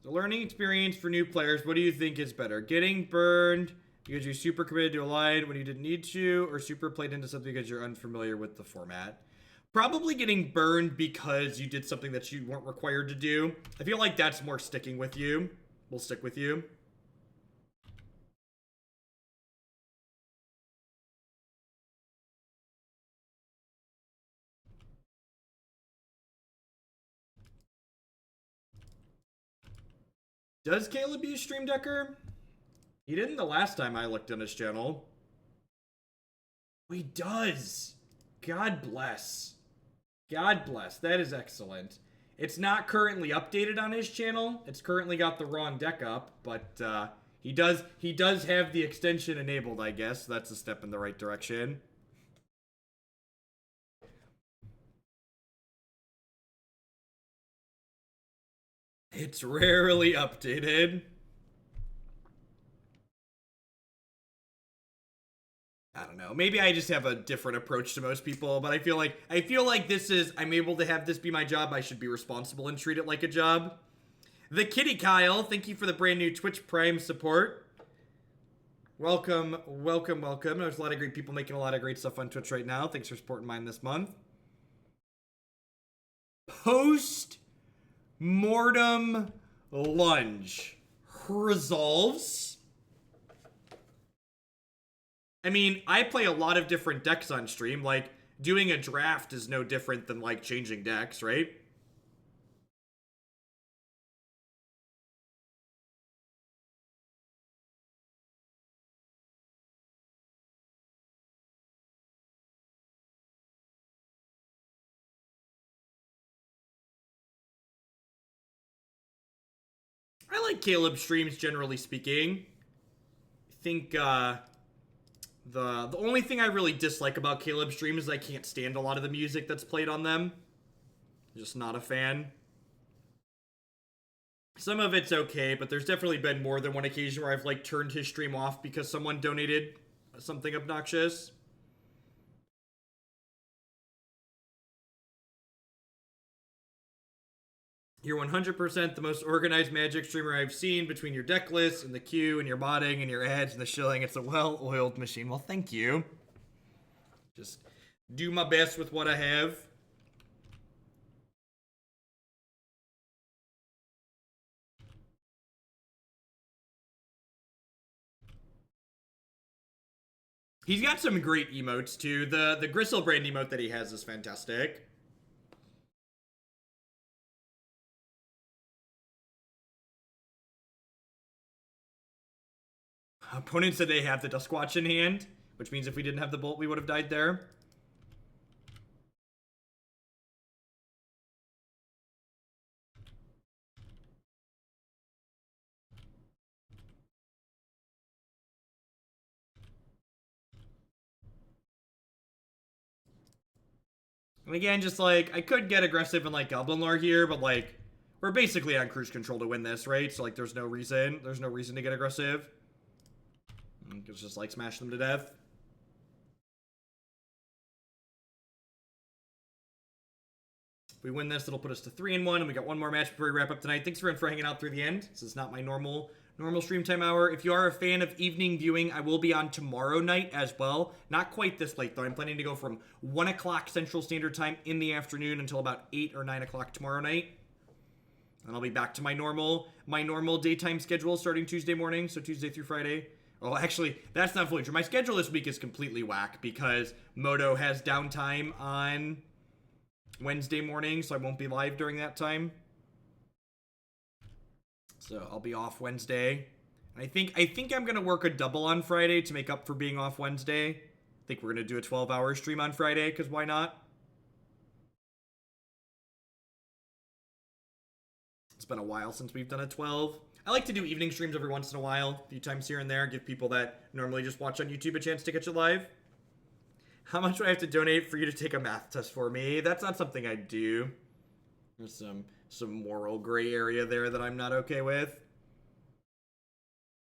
The learning experience for new players, what do you think is better? Getting burned because you're super committed to a line when you didn't need to, or super played into something because you're unfamiliar with the format? Probably getting burned because you did something that you weren't required to do. I feel like that's more sticking with you. Will stick with you. Does Caleb use Stream Decker? He didn't the last time I looked on his channel. Oh, he does. God bless. God bless. That is excellent. It's not currently updated on his channel. It's currently got the wrong deck up, but he does have the extension enabled, I guess. That's a step in the right direction. It's rarely updated. I don't know. Maybe I just have a different approach to most people, but I feel like this is, I'm able to have this be my job. I should be responsible and treat it like a job. The Kitty Kyle, thank you for the brand new Twitch Prime support. Welcome, welcome, welcome. There's a lot of great people making a lot of great stuff on Twitch right now. Thanks for supporting mine this month. Post-mortem lunge resolves. I mean, I play a lot of different decks on stream. Like, doing a draft is no different than, like, changing decks, right? I like Caleb streams, generally speaking. I think, the only thing I really dislike about Caleb streams is I can't stand a lot of the music that's played on them. Just not a fan. Some of it's okay, but there's definitely been more than one occasion where I've, like, turned his stream off because someone donated something obnoxious. You're 100% the most organized Magic streamer I've seen, between your deck lists and the queue and your modding and your ads and the shilling. It's a well-oiled machine. Well, thank you. Just do my best with what I have. He's got some great emotes too. The Gristlebrand emote that he has is fantastic. Opponent said they have the Duskwatch in hand, which means if we didn't have the Bolt, we would have died there. And again, just like, I could get aggressive in like Goblin Lore here, but like, we're basically on cruise control to win this, right? So like, there's no reason to get aggressive. It's just like smash them to death. If we win this, it'll put us to 3-1, and we got one more match before we wrap up tonight. Thanks everyone for hanging out through the end. This is not my normal stream time hour. If you are a fan of evening viewing, I will be on tomorrow night as well. Not quite this late though. I'm planning to go from 1 o'clock Central Standard Time in the afternoon until about 8 or 9 o'clock tomorrow night. And I'll be back to my normal daytime schedule starting Tuesday morning, so Tuesday through Friday. Well, actually, that's not fully true. My schedule this week is completely whack because Moto has downtime on Wednesday morning, so I won't be live during that time. So I'll be off Wednesday. I think I'm gonna work a double on Friday to make up for being off Wednesday. I think we're gonna do a 12-hour stream on Friday, because why not? It's been a while since we've done a 12. I like to do evening streams every once in a while, a few times here and there, give people that normally just watch on YouTube a chance to catch it live. How much do I have to donate for you to take a math test for me? That's not something I do. There's some moral gray area there that I'm not okay with.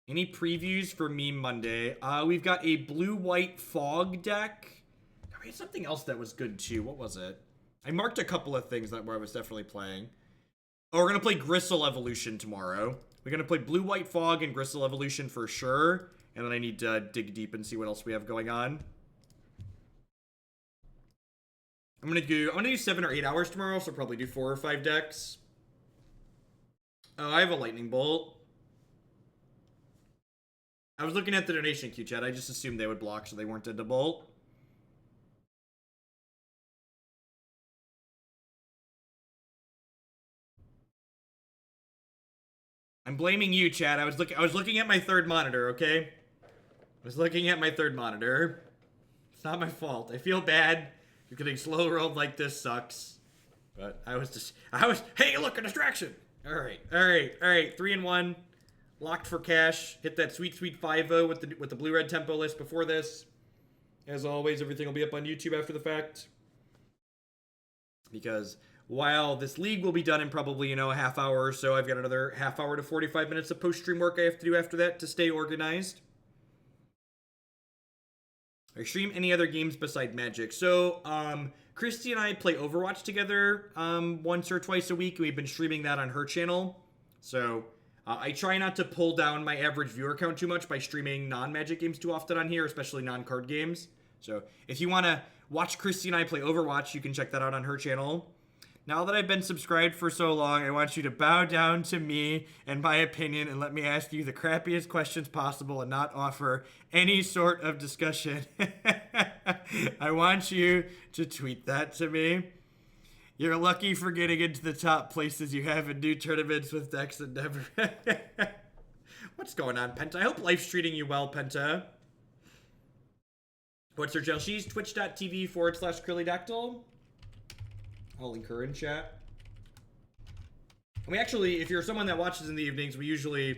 Any previews for me Monday? We've got a blue-white fog deck. We had something else that was good too. What was it? I marked a couple of things where I was definitely playing. Oh, we're gonna play Gristle Evolution tomorrow. We're gonna play blue-white fog and Gristle Evolution for sure. And then I need to dig deep and see what else we have going on. I'm gonna do 7 or 8 hours tomorrow, so I'll probably do 4 or 5 decks. Oh, I have a lightning bolt. I was looking at the donation queue, chat. I just assumed they would block, so they weren't dead to bolt. I'm blaming you, chat. I was looking at my third monitor, okay? I was looking at my third monitor. It's not my fault. I feel bad. Getting slow rolled like this sucks. But hey, look, a distraction. All right. 3-1. Locked for cash. Hit that sweet 5-0 with the blue-red tempo list before this. As always, everything will be up on YouTube after the fact. Because while this league will be done in probably, a half hour or so, I've got another half hour to 45 minutes of post-stream work I have to do after that to stay organized. I stream any other games beside Magic. So, Christy and I play Overwatch together once or twice a week. We've been streaming that on her channel. So, I try not to pull down my average viewer count too much by streaming non-Magic games too often on here, especially non-card games. So, if you want to watch Christy and I play Overwatch, you can check that out on her channel. Now that I've been subscribed for so long, I want you to bow down to me and my opinion and let me ask you the crappiest questions possible and not offer any sort of discussion. I want you to tweet that to me. You're lucky for getting into the top places you have in new tournaments with decks that never... What's going on, Penta? I hope life's treating you well, Penta. What's your channel? She's twitch.tv/Krillydactyl. I'll link her in chat. And we actually, if you're someone that watches in the evenings, we usually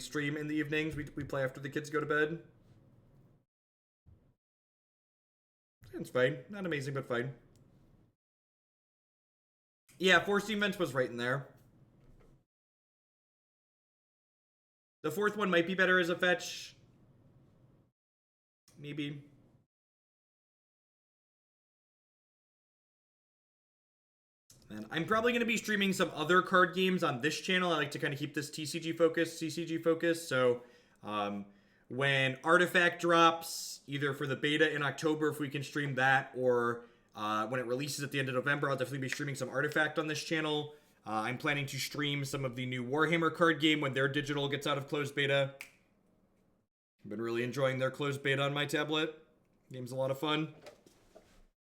stream in the evenings. We play after the kids go to bed. It's fine. Not amazing, but fine. Yeah, 4 Steam Vents was right in there. The 4th one might be better as a fetch. Maybe. And I'm probably going to be streaming some other card games on this channel. I like to kind of keep this CCG focused. So when Artifact drops, either for the beta in October, if we can stream that, or when it releases at the end of November, I'll definitely be streaming some Artifact on this channel. I'm planning to stream some of the new Warhammer card game when their digital gets out of closed beta. I've been really enjoying their closed beta on my tablet. Game's a lot of fun.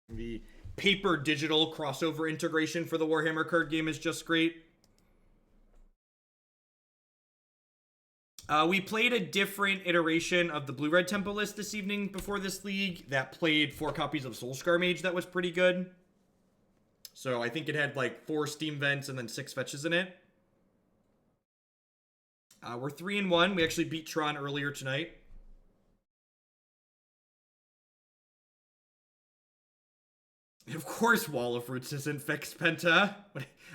The paper digital crossover integration for the Warhammer card game is just great. We played a different iteration of the blue-red tempo list this evening before this league that played 4 copies of Soulscar Mage that was pretty good. So I think it had like 4 Steam Vents and then 6 fetches in it. We're 3-1. We actually beat Tron earlier tonight. Of course Wall of Roots is Infect, Penta.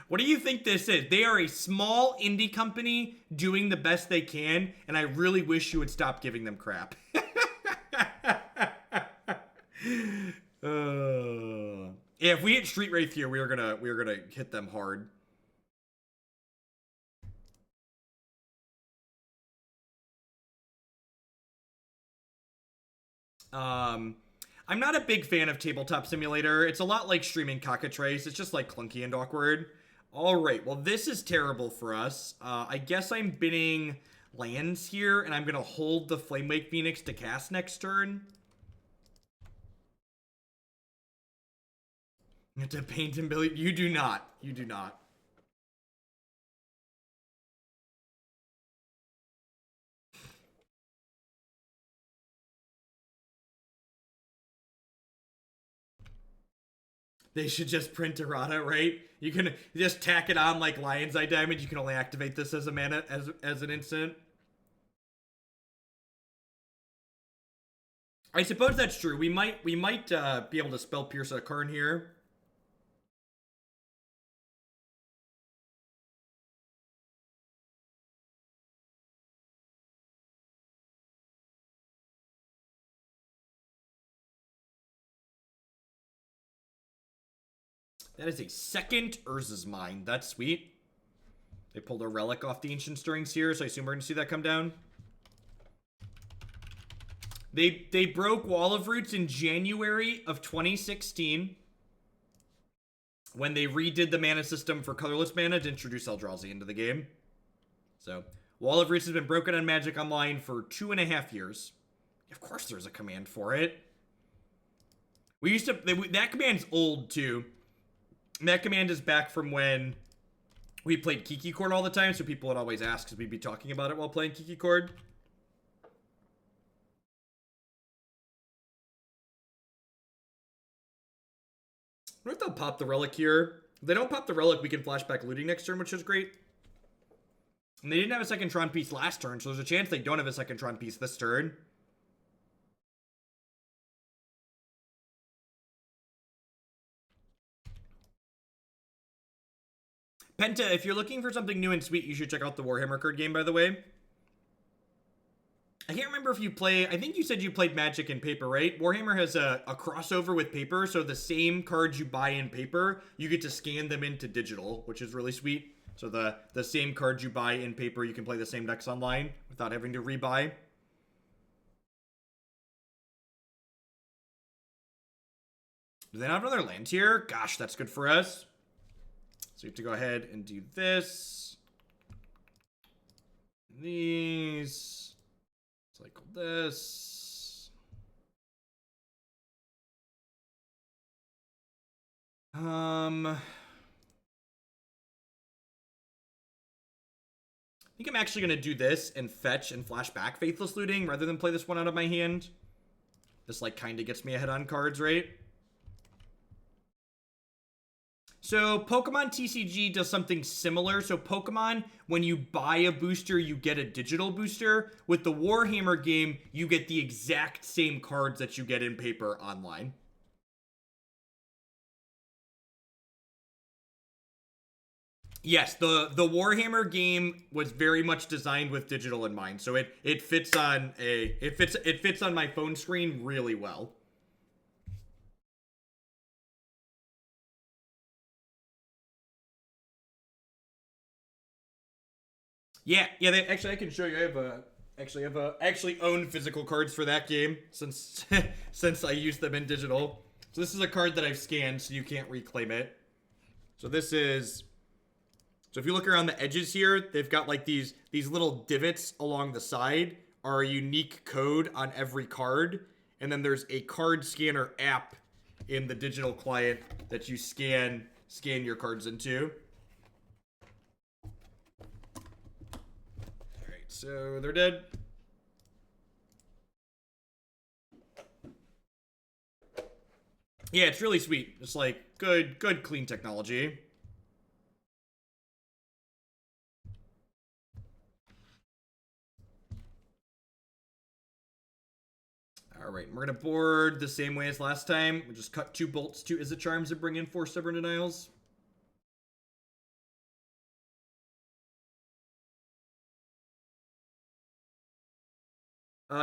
What do you think this is? They are a small indie company doing the best they can, and I really wish you would stop giving them crap. Yeah, if we hit Street Wraith here, we are gonna hit them hard. I'm not a big fan of Tabletop Simulator. It's a lot like streaming Cockatrice. It's just like clunky and awkward. All right, well, this is terrible for us. I guess I'm binning lands here, and I'm going to hold the Flamewake Phoenix to cast next turn. To paint and build. You do not. You do not. They should just print errata, right? You can just tack it on like Lion's Eye damage. You can only activate this as a mana as an instant. I suppose that's true. We might be able to spell Pierce a Karn here. That is a second Urza's Mine. That's sweet. They pulled a relic off the Ancient Stirrings here, so I assume we're going to see that come down. They broke Wall of Roots in January of 2016 when they redid the mana system for colorless mana to introduce Eldrazi into the game. So, Wall of Roots has been broken on Magic Online for 2.5 years. Of course there's a command for it. That command's old, too. That command is back from when we played Kiki Chord all the time, so people would always ask because we'd be talking about it while playing Kiki Chord. I wonder if they'll pop the Relic here. If they don't pop the Relic, we can flashback Looting next turn, which is great. And they didn't have a second Tron piece last turn, so there's a chance they don't have a second Tron piece this turn. Penta, if you're looking for something new and sweet, you should check out the Warhammer card game, by the way. I can't remember if you play... I think you said you played Magic in paper, right? Warhammer has a crossover with paper, so the same cards you buy in paper, you get to scan them into digital, which is really sweet. So the same cards you buy in paper, you can play the same decks online without having to rebuy. Do they not have another land here? Gosh, that's good for us. So we have to go ahead and do this. These... Cycle this. I think I'm actually going to do this and fetch and flash back Faithless Looting rather than play this one out of my hand. This, like, kind of gets me ahead on cards, right? So, Pokemon TCG does something similar. So, Pokemon, when you buy a booster, you get a digital booster. With the Warhammer game, you get the exact same cards that you get in paper online. Yes, the Warhammer game was very much designed with digital in mind. So it fits on it fits on my phone screen really well. Yeah, actually I can show you. I actually own physical cards for that game since since I use them in digital. So this is a card that I've scanned, so you can't reclaim it. So this is. So if you look around the edges here, they've got like these little divots along the side are a unique code on every card, and then there's a card scanner app in the digital client that you scan your cards into. So they're dead. Yeah, it's really sweet. It's like good, clean technology. Alright, we're gonna board the same way as last time. We'll just cut 2 bolts, 2 Izzet Charms, and bring in 4 Stubborn Denials.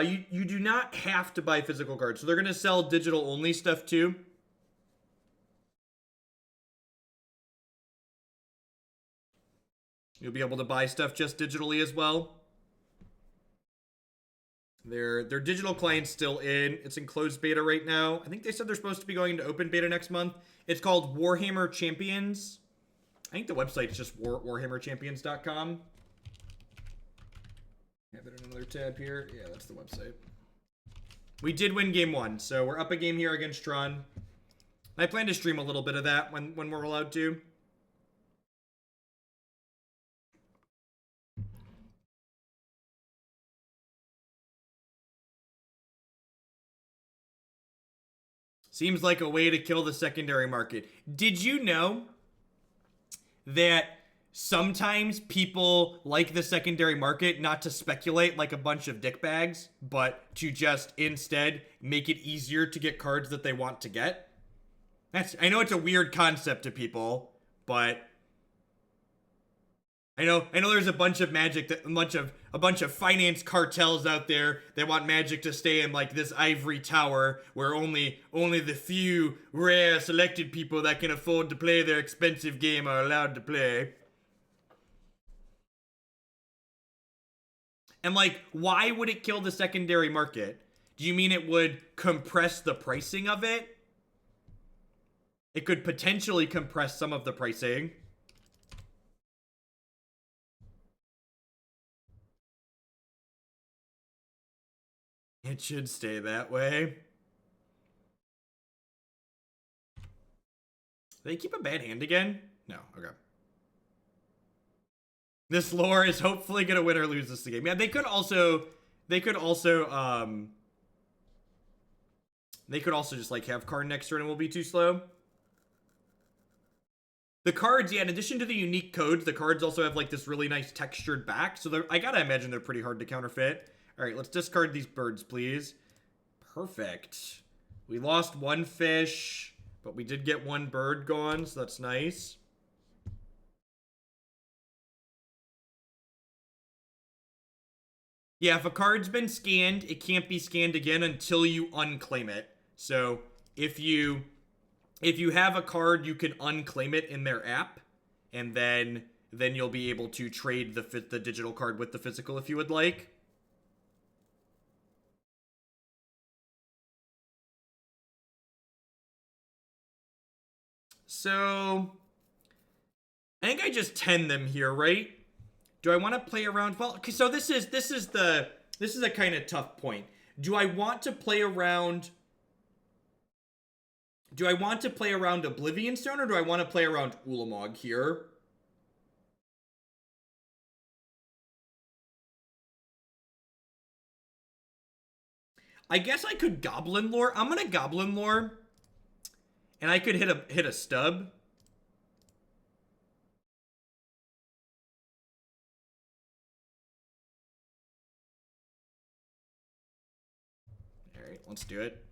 You do not have to buy physical cards, so they're gonna sell digital only stuff too. You'll be able to buy stuff just digitally as well. Their digital client's still in. It's in closed beta right now. I think they said they're supposed to be going into open beta next month. It's called Warhammer Champions. I think the website's just warhammerchampions.com. Have it in another tab here. Yeah, that's the website. We did win game 1, so we're up a game here against Tron. I plan to stream a little bit of that when we're allowed to. Seems like a way to kill the secondary market. Did you know that sometimes people like the secondary market not to speculate like a bunch of dickbags, but to just instead make it easier to get cards that they want to get? I know it's a weird concept to people, but I know there's a bunch of magic that a bunch of finance cartels out there that want Magic to stay in like this ivory tower where only the few rare selected people that can afford to play their expensive game are allowed to play. And like, why would it kill the secondary market? Do you mean it would compress the pricing of it? It could potentially compress some of the pricing. It should stay that way. They keep a bad hand again? No, okay. This lore is hopefully gonna win or lose this game. Yeah, they could also just like have card next turn and will be too slow. The cards, yeah, in addition to the unique codes, the cards also have like this really nice textured back. So I gotta imagine they're pretty hard to counterfeit. All right, let's discard these birds, please. Perfect. We lost 1 fish, but we did get 1 bird gone, so that's nice. Yeah, if a card's been scanned, it can't be scanned again until you unclaim it. So if you have a card, you can unclaim it in their app, and then you'll be able to trade the digital card with the physical if you would like. So I think I just 10 them here, right? Do I want to play around? Well, so this is a kind of tough point. Do I want to play around? Do I want to play around Oblivion Stone, or do I want to play around Ulamog here? I guess I could Goblin Lore. I'm gonna Goblin Lore, and I could hit a stub. All right, let's do it.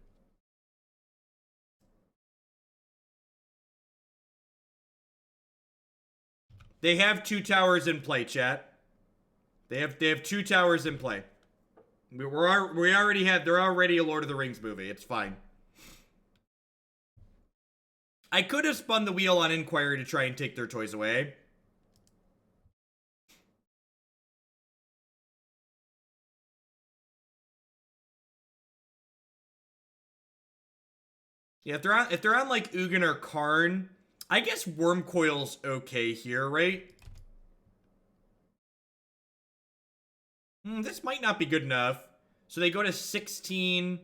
They have 2 towers in play, chat. They have 2 towers in play. We already have. They're already a Lord of the Rings movie. It's fine. I could have spun the wheel on Inquiry to try and take their toys away. Yeah, if they're on like Ugin or Karn, I guess Wormcoil's okay here, right? This might not be good enough. So they go to 16.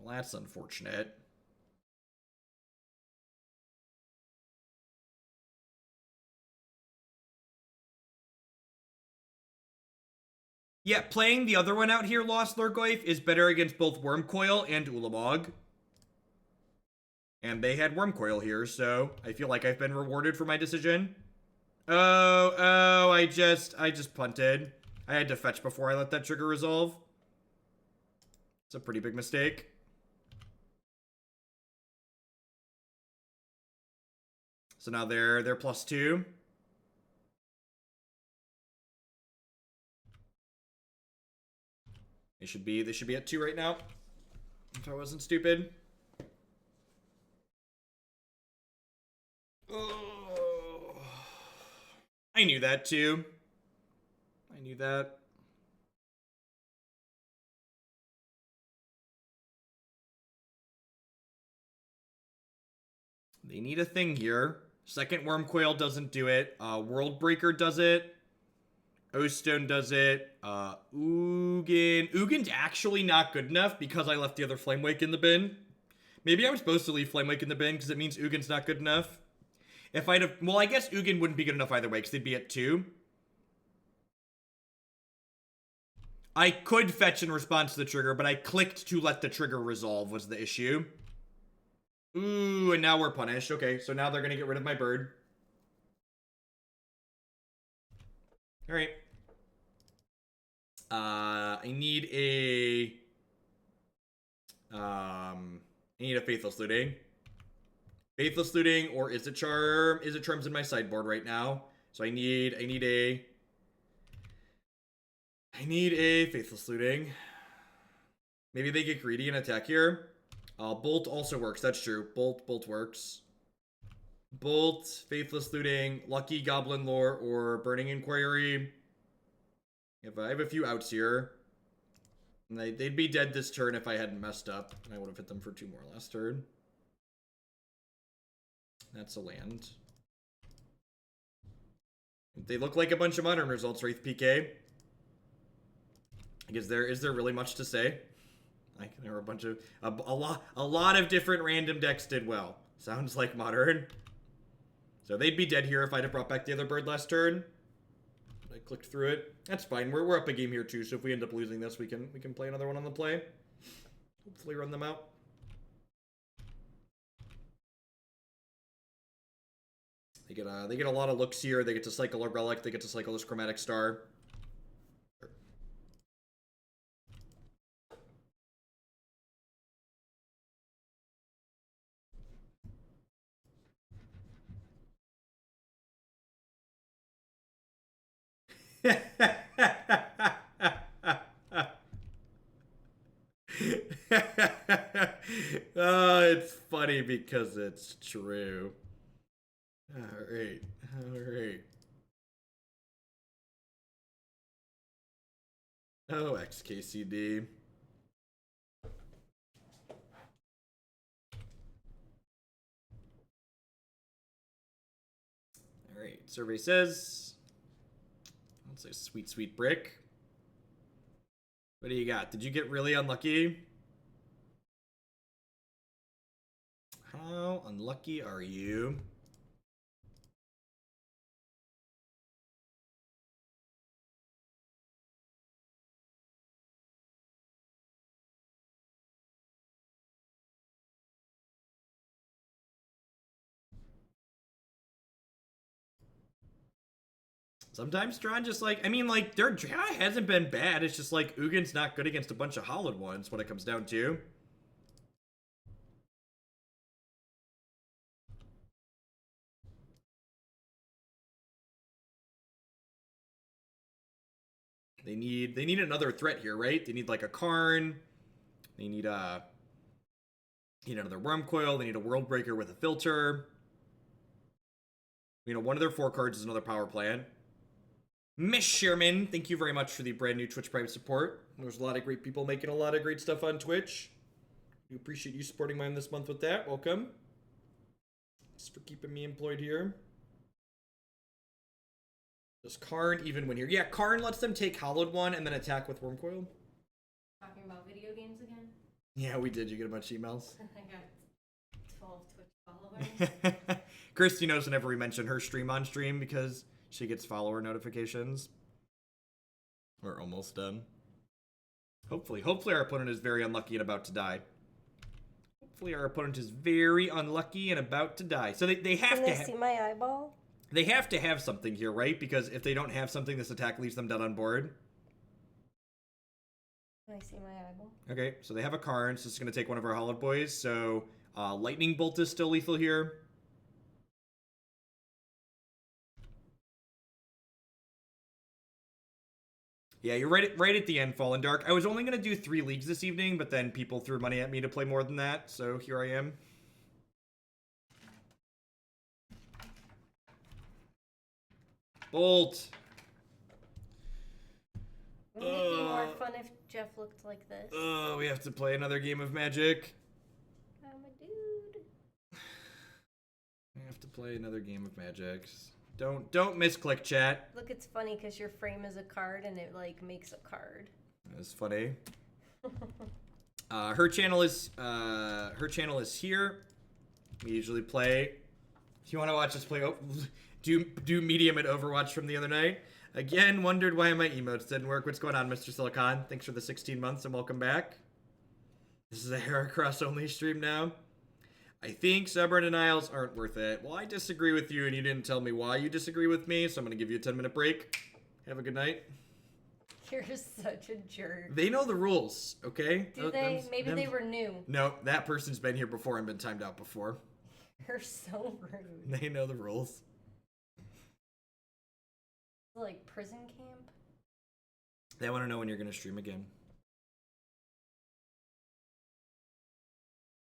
Well, that's unfortunate. Yeah, playing the other one out here, Lost Lurgoyf, is better against both Wormcoil and Ulamog. And they had Wormcoil here, so I feel like I've been rewarded for my decision. Oh, I just punted. I had to fetch before I let that trigger resolve. It's a pretty big mistake. So now they're +2. They should be at 2 right now. If I wasn't stupid. Oh, I knew that too. I knew that. They need a thing here. Second Wormcoil doesn't do it. Worldbreaker does it. Ostone does it. Ugin. Ugin's actually not good enough because I left the other Flamewake in the bin. Maybe I'm supposed to leave Flamewake in the bin because it means Ugin's not good enough. If I'd have... Well, I guess Ugin wouldn't be good enough either way because they'd be at 2. I could fetch in response to the trigger, but I clicked to let the trigger resolve was the issue. Ooh, and now we're punished. Okay, so now they're going to get rid of my bird. Alright. I need a Faithless Looting. Faithless Looting or Izzet Charm. Izzet Charm's in my sideboard right now. So I need a Faithless Looting. Maybe they get greedy and attack here. Bolt also works. That's true. Bolt works. Bolt, Faithless Looting, Lucky Goblin Lore, or Burning Inquiry. I have a few outs here. And they'd be dead this turn if I hadn't messed up. And I would have hit them for 2 more last turn. That's a land. They look like a bunch of modern results, Wraith PK. Like, is there really much to say? Like, there were a bunch of... A lot of different random decks did well. Sounds like modern. So they'd be dead here if I'd have brought back the other bird last turn. I clicked through it. That's fine. We're up a game here too, so if we end up losing this, we can play another one on the play. Hopefully run them out. They get a lot of looks here. They get to cycle a relic. They get to cycle this Chromatic Star. Oh, it's funny because it's true. Alright. Oh, XKCD. Alright, survey says... That's a sweet brick. What do you got? Did you get really unlucky? How unlucky are you? Sometimes Tron just like, I mean, like, their draw hasn't been bad. It's just like Ugin's not good against a bunch of hollowed ones when it comes down to. They need another threat here, right? They need like a Karn. They need another Wormcoil. They need a Worldbreaker with a filter. You know, one of their 4 cards is another power plant. Miss Sherman, thank you very much for the brand new Twitch Prime support. There's a lot of great people making a lot of great stuff on Twitch. We appreciate you supporting mine this month with that. Welcome. Thanks for keeping me employed here. Does Karn even win here? Yeah, Karn lets them take Hollowed One and then attack with Wormcoil. Talking about video games again? Yeah, we did. You get a bunch of emails? I got 12 Twitch followers. Christy knows whenever we mention her stream on stream because she gets follower notifications. We're almost done. Hopefully our opponent is very unlucky and about to die. Hopefully our opponent is very unlucky and about to die. So they have Can to they see my eyeball? They have to have something here, right? Because if they don't have something, this attack leaves them dead on board. Can I see my eyeball? Okay, so they have a Karn, so it's going to take one of our Hollowed Boys. So Lightning Bolt is still lethal here. Yeah, you're right at the end, Fallen Dark. I was only going to do 3 leagues this evening, but then people threw money at me to play more than that, so here I am. Bolt! Wouldn't it be more fun if Jeff looked like this? Oh, we have to play another game of Magic. I'm a dude. We have to play another game of Magic. Don't misclick, chat. Look, it's funny because your frame is a card and it like makes a card. That's funny. Her channel is here. We usually play. If you want to watch us play, do medium at Overwatch from the other night. Again, wondered why my emotes didn't work. What's going on, Mr. Silicon? Thanks for the 16 months and welcome back. This is a Heracross only stream now. I think stubborn denials aren't worth it. Well, I disagree with you, and you didn't tell me why you disagree with me, so I'm going to give you a 10-minute break. Have a good night. You're such a jerk. They know the rules, okay? Do they? Maybe they were new. No, that person's been here before and been timed out before. You're so rude. They know the rules. Like prison camp? They want to know when you're going to stream again.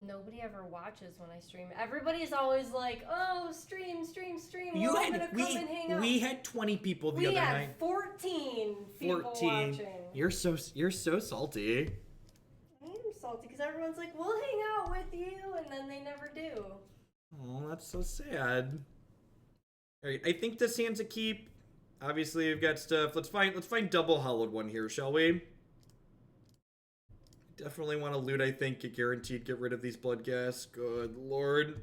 Nobody ever watches when I stream. Everybody's always like, "Oh, stream, stream, stream." You We're had gonna come and hang out. we had 20 people the we other had night. 14 people 14. watching. You're so salty. I am salty because everyone's like, "We'll hang out with you," and then they never do. Oh, that's so sad. All right, I think this hand's a keep. Obviously, we've got stuff. Let's find double hollowed one here, shall we? Definitely want to loot, I think. Guaranteed get rid of these Bloodghast. Good lord.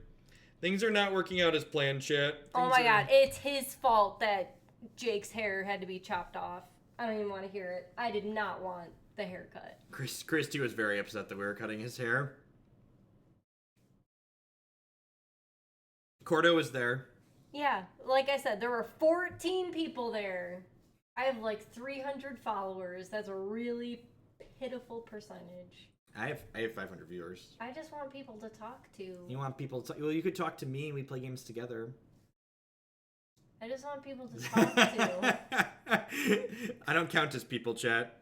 Things are not working out as planned, chat. Oh my god, it's his fault that Jake's hair had to be chopped off. I don't even want to hear it. I did not want the haircut. Christy was very upset that we were cutting his hair. Cordo was there. Yeah, like I said, there were 14 people there. I have like 300 followers. That's a really pitiful percentage. I have 500 viewers. I just want people to talk to. You want people to... Well, you could talk to me and we play games together. I just want people to talk to. I don't count as people, chat.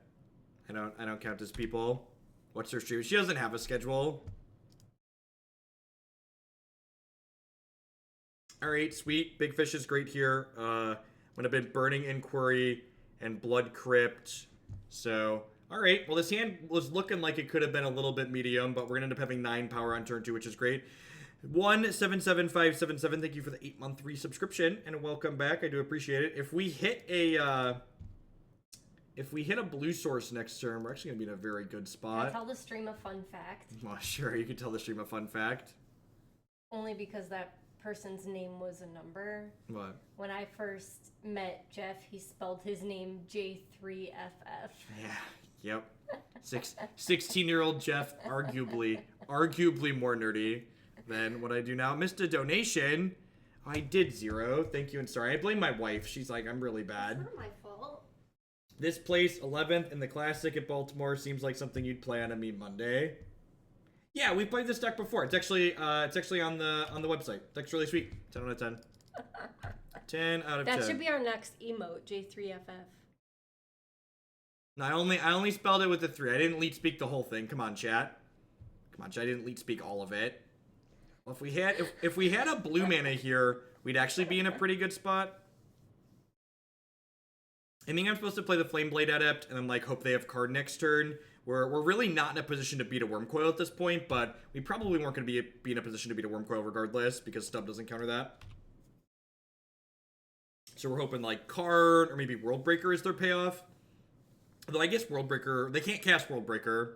I don't count as people. What's her stream? She doesn't have a schedule. Alright, sweet. Big Fish is great here. Would have been Burning Inquiry and Blood Crypt. So, alright. Well, this hand was looking like it could have been a little bit medium, but we're going to end up having 9 power on turn 2, which is great. 177577, thank you for the 8-month resubscription, and welcome back. I do appreciate it. If we hit a blue source next turn, we're actually going to be in a very good spot. Can I tell the stream a fun fact? Well, sure, you can tell the stream a fun fact. Only because that person's name was a number. What? When I first met Jeff, he spelled his name J3FF. Yeah, yep. 16-year-old Jeff, arguably more nerdy than what I do now. Missed a donation. I did 0. Thank you and sorry. I blame my wife. She's like, I'm really bad. It's not my fault. This place, 11th in the Classic at Baltimore, seems like something you'd play on a Meet Monday. Yeah, we played this deck before. It's actually on the website. Deck's really sweet. 10 out of 10. 10 out of 10. That should be our next emote, J3FF. No, I only spelled it with the 3. I didn't lead speak the whole thing. Come on, chat. I didn't lead speak all of it. Well, if we had a blue mana here, we'd actually be in a pretty good spot. I think I'm supposed to play the Flameblade Adept and then like hope they have card next turn. We're really not in a position to beat a Wormcoil at this point, but we probably weren't going to be in a position to beat a Wormcoil regardless because Stub doesn't counter that. So we're hoping like card or maybe Worldbreaker is their payoff. Although I guess Worldbreaker, they can't cast Worldbreaker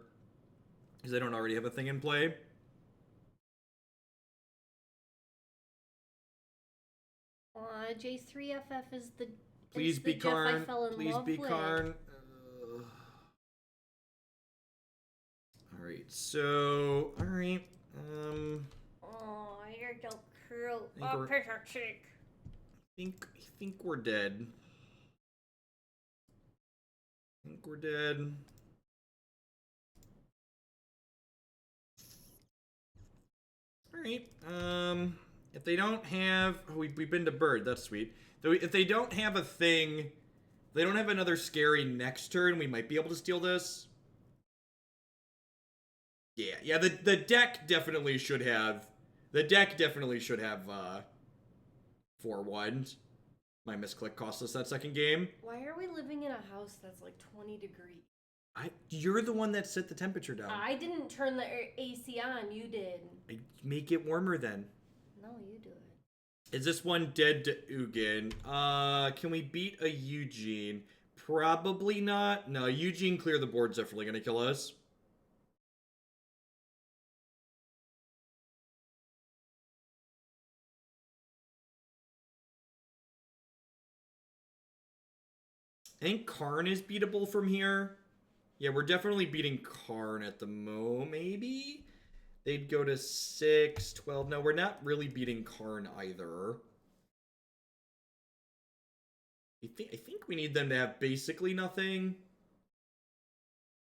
because they don't already have a thing in play. J3FF is the Please be Jeff I Karn. fell in Please love be with. Karn. Alright, so... Alright, Oh, you're so cute. think Oh, we're- piece of cheek. I think we're dead. I think we're dead. Alright, if they don't have... Oh, we've been to Bird, that's sweet. If they don't have a thing... If they don't have another scary next turn, we might be able to steal this. Yeah, the deck definitely should have... The deck definitely should have, 4-1. My misclick cost us that second game. Why are we living in a house that's like 20 degrees? You're the one that set the temperature down. I didn't turn the AC on. You did. Make it warmer then. No, you do it. Is this one dead to Ugin? Can we beat a Eugene? Probably not. No, Eugene clear the board's definitely gonna kill us. I think Karn is beatable from here. Yeah, we're definitely beating Karn at the maybe? They'd go to 6, 12. No, we're not really beating Karn either. I think we need them to have basically nothing.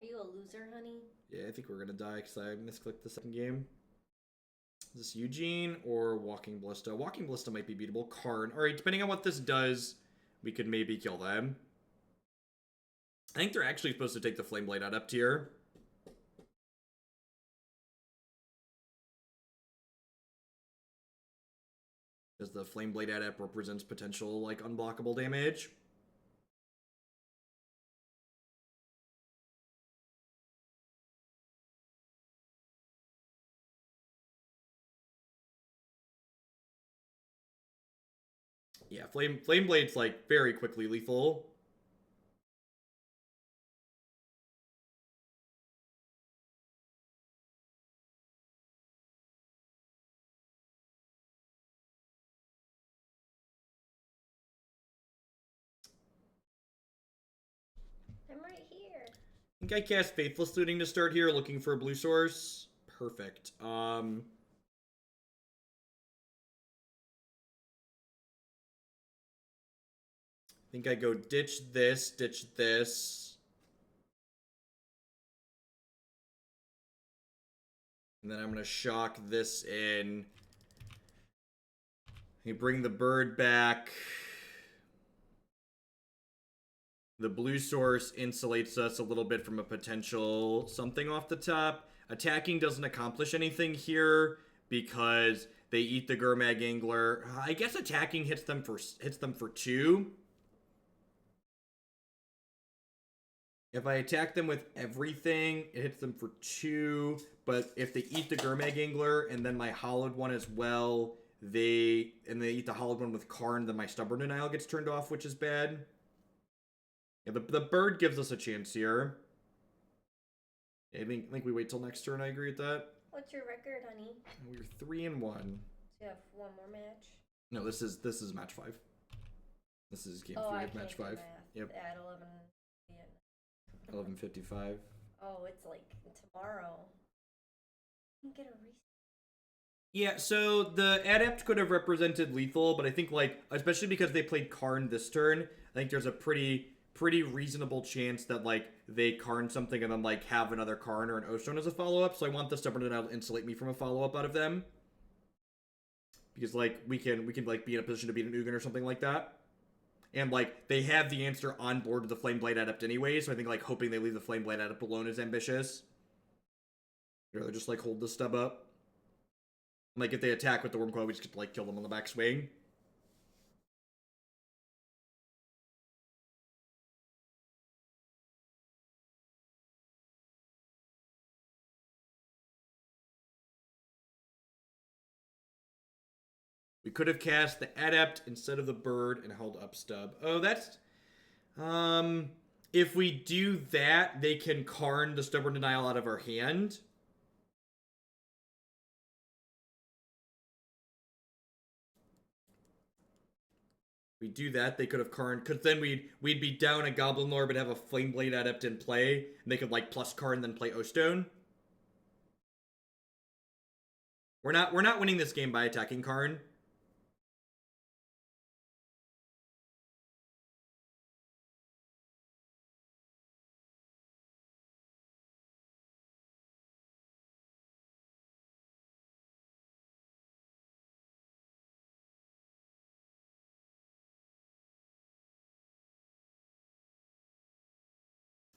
Are you a loser, honey? Yeah, I think we're gonna die because I misclicked the second game. Is this Eugene or Walking Ballista? Walking Ballista might be beatable. Karn. Alright, depending on what this does, we could maybe kill them. I think they're actually supposed to take the Flameblade Adept here. Because the Flameblade Adept represents potential, like, unblockable damage. Yeah, Flameblade's, like, very quickly lethal. I'm right here. I think I cast Faithless Looting to start here, looking for a blue source. Perfect. I think I go ditch this. And then I'm going to shock this in. You bring the bird back. The blue source insulates us a little bit from a potential something off the top. Attacking doesn't accomplish anything here because they eat the Gurmag Angler. I guess attacking hits them for 2. If I attack them with everything, it hits them for 2. But if they eat the Gurmag Angler and then my hollowed one as well, they eat the hollowed one with Karn, then my Stubborn Denial gets turned off, which is bad. Yeah, the bird gives us a chance here. Yeah, I think we wait till next turn. I agree with that. What's your record, honey? We're 3-1. Do you have one more match? No, this is match 5. This is game 3 of match 5. Yep. At 11. 11:55. Oh, it's like tomorrow. You can get a reset. Yeah, so the Adept could have represented lethal, but I think, like, especially because they played Karn this turn, I think there's a pretty reasonable chance that, like, they Karn something and then, like, have another Karn or an O-Stone as a follow-up, so I want the Stubborn Denial to insulate me from a follow-up out of them. Because, like, we can like, be in a position to beat an Ugin or something like that. And, like, they have the answer on board with the Flameblade Adept anyway, so I think, like, hoping they leave the Flameblade Adept alone is ambitious. Or they just, like, hold the stub up. Like, if they attack with the Wormcoil, we just get to, like, kill them on the back swing. We could have cast the Adept instead of the bird and held up stub. Oh, that's... If we do that, they can Karn the Stubborn Denial out of our hand. We do that, they could have Karn, because then we'd be down a Goblin Lore but have a Flameblade Adept in play, and they could, like, plus Karn then play O-Stone. We're not winning this game by attacking Karn.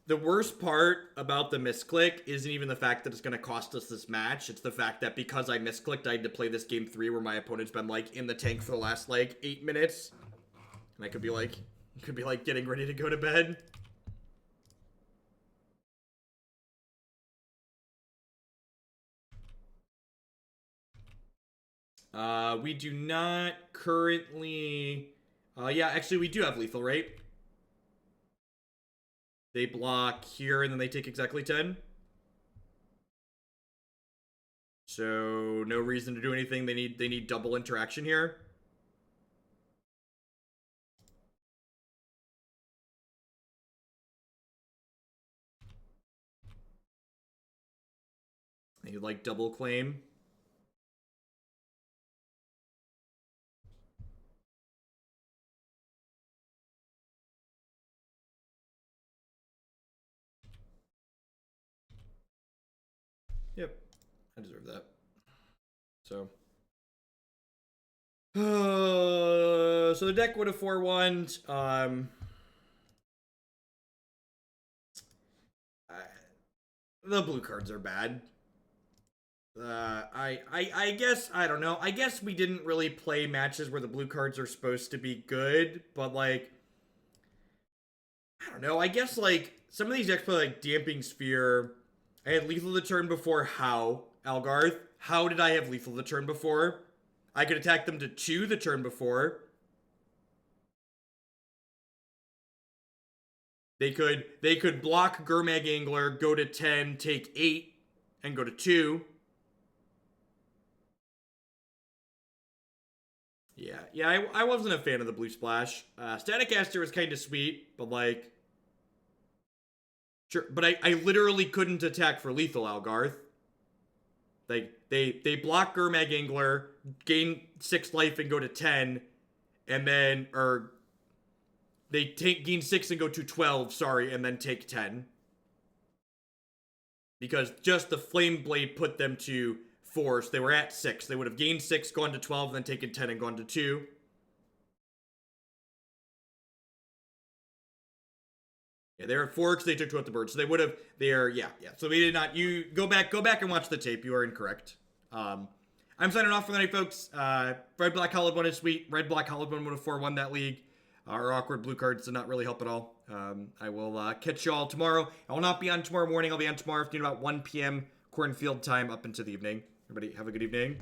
The worst part about the misclick isn't even the fact that it's going to cost us this match. It's the fact that because I misclicked, I had to play this game 3 where my opponent's been, like, in the tank for the last, like, 8 minutes. And I could be, like, getting ready to go to bed. We do not currently... yeah, actually, we do have lethal, right? They block here, and then they take exactly 10. So, no reason to do anything. They need double interaction here. They like double claim. Yep, I deserve that. So, so the deck would have 4-1'd. The blue cards are bad. I guess, I don't know. I guess we didn't really play matches where the blue cards are supposed to be good, but, like, I don't know. I guess, like, some of these decks play, like, Damping Sphere. I had lethal the turn before. How? Algarth. How did I have lethal the turn before? I could attack them to 2 the turn before. They could block Gurmag Angler, go to 10, take 8, and go to 2. Yeah, I wasn't a fan of the blue splash. Staticaster was kind of sweet, but, like, sure, but I literally couldn't attack for lethal Algarth. Like, they block Gurmag Angler, gain 6 life and go to 10, and then, or they gain 6 and go to 12, sorry, and then take 10. Because just the Flameblade put them to 4, so they were at 6. They would have gained 6, gone to 12, and then taken 10 and gone to 2. Yeah, they were at 4 because they took 2 out the bird. So they would have, yeah. So we did not, you, go back and watch the tape. You are incorrect. I'm signing off for the night, folks. Red Black Hollowed one is sweet. Red Black Hollowed one would have 4-1 that league. Our awkward blue cards did not really help at all. I will catch y'all tomorrow. I will not be on tomorrow morning. I'll be on tomorrow afternoon about 1 p.m. Cornfield time up into the evening. Everybody have a good evening.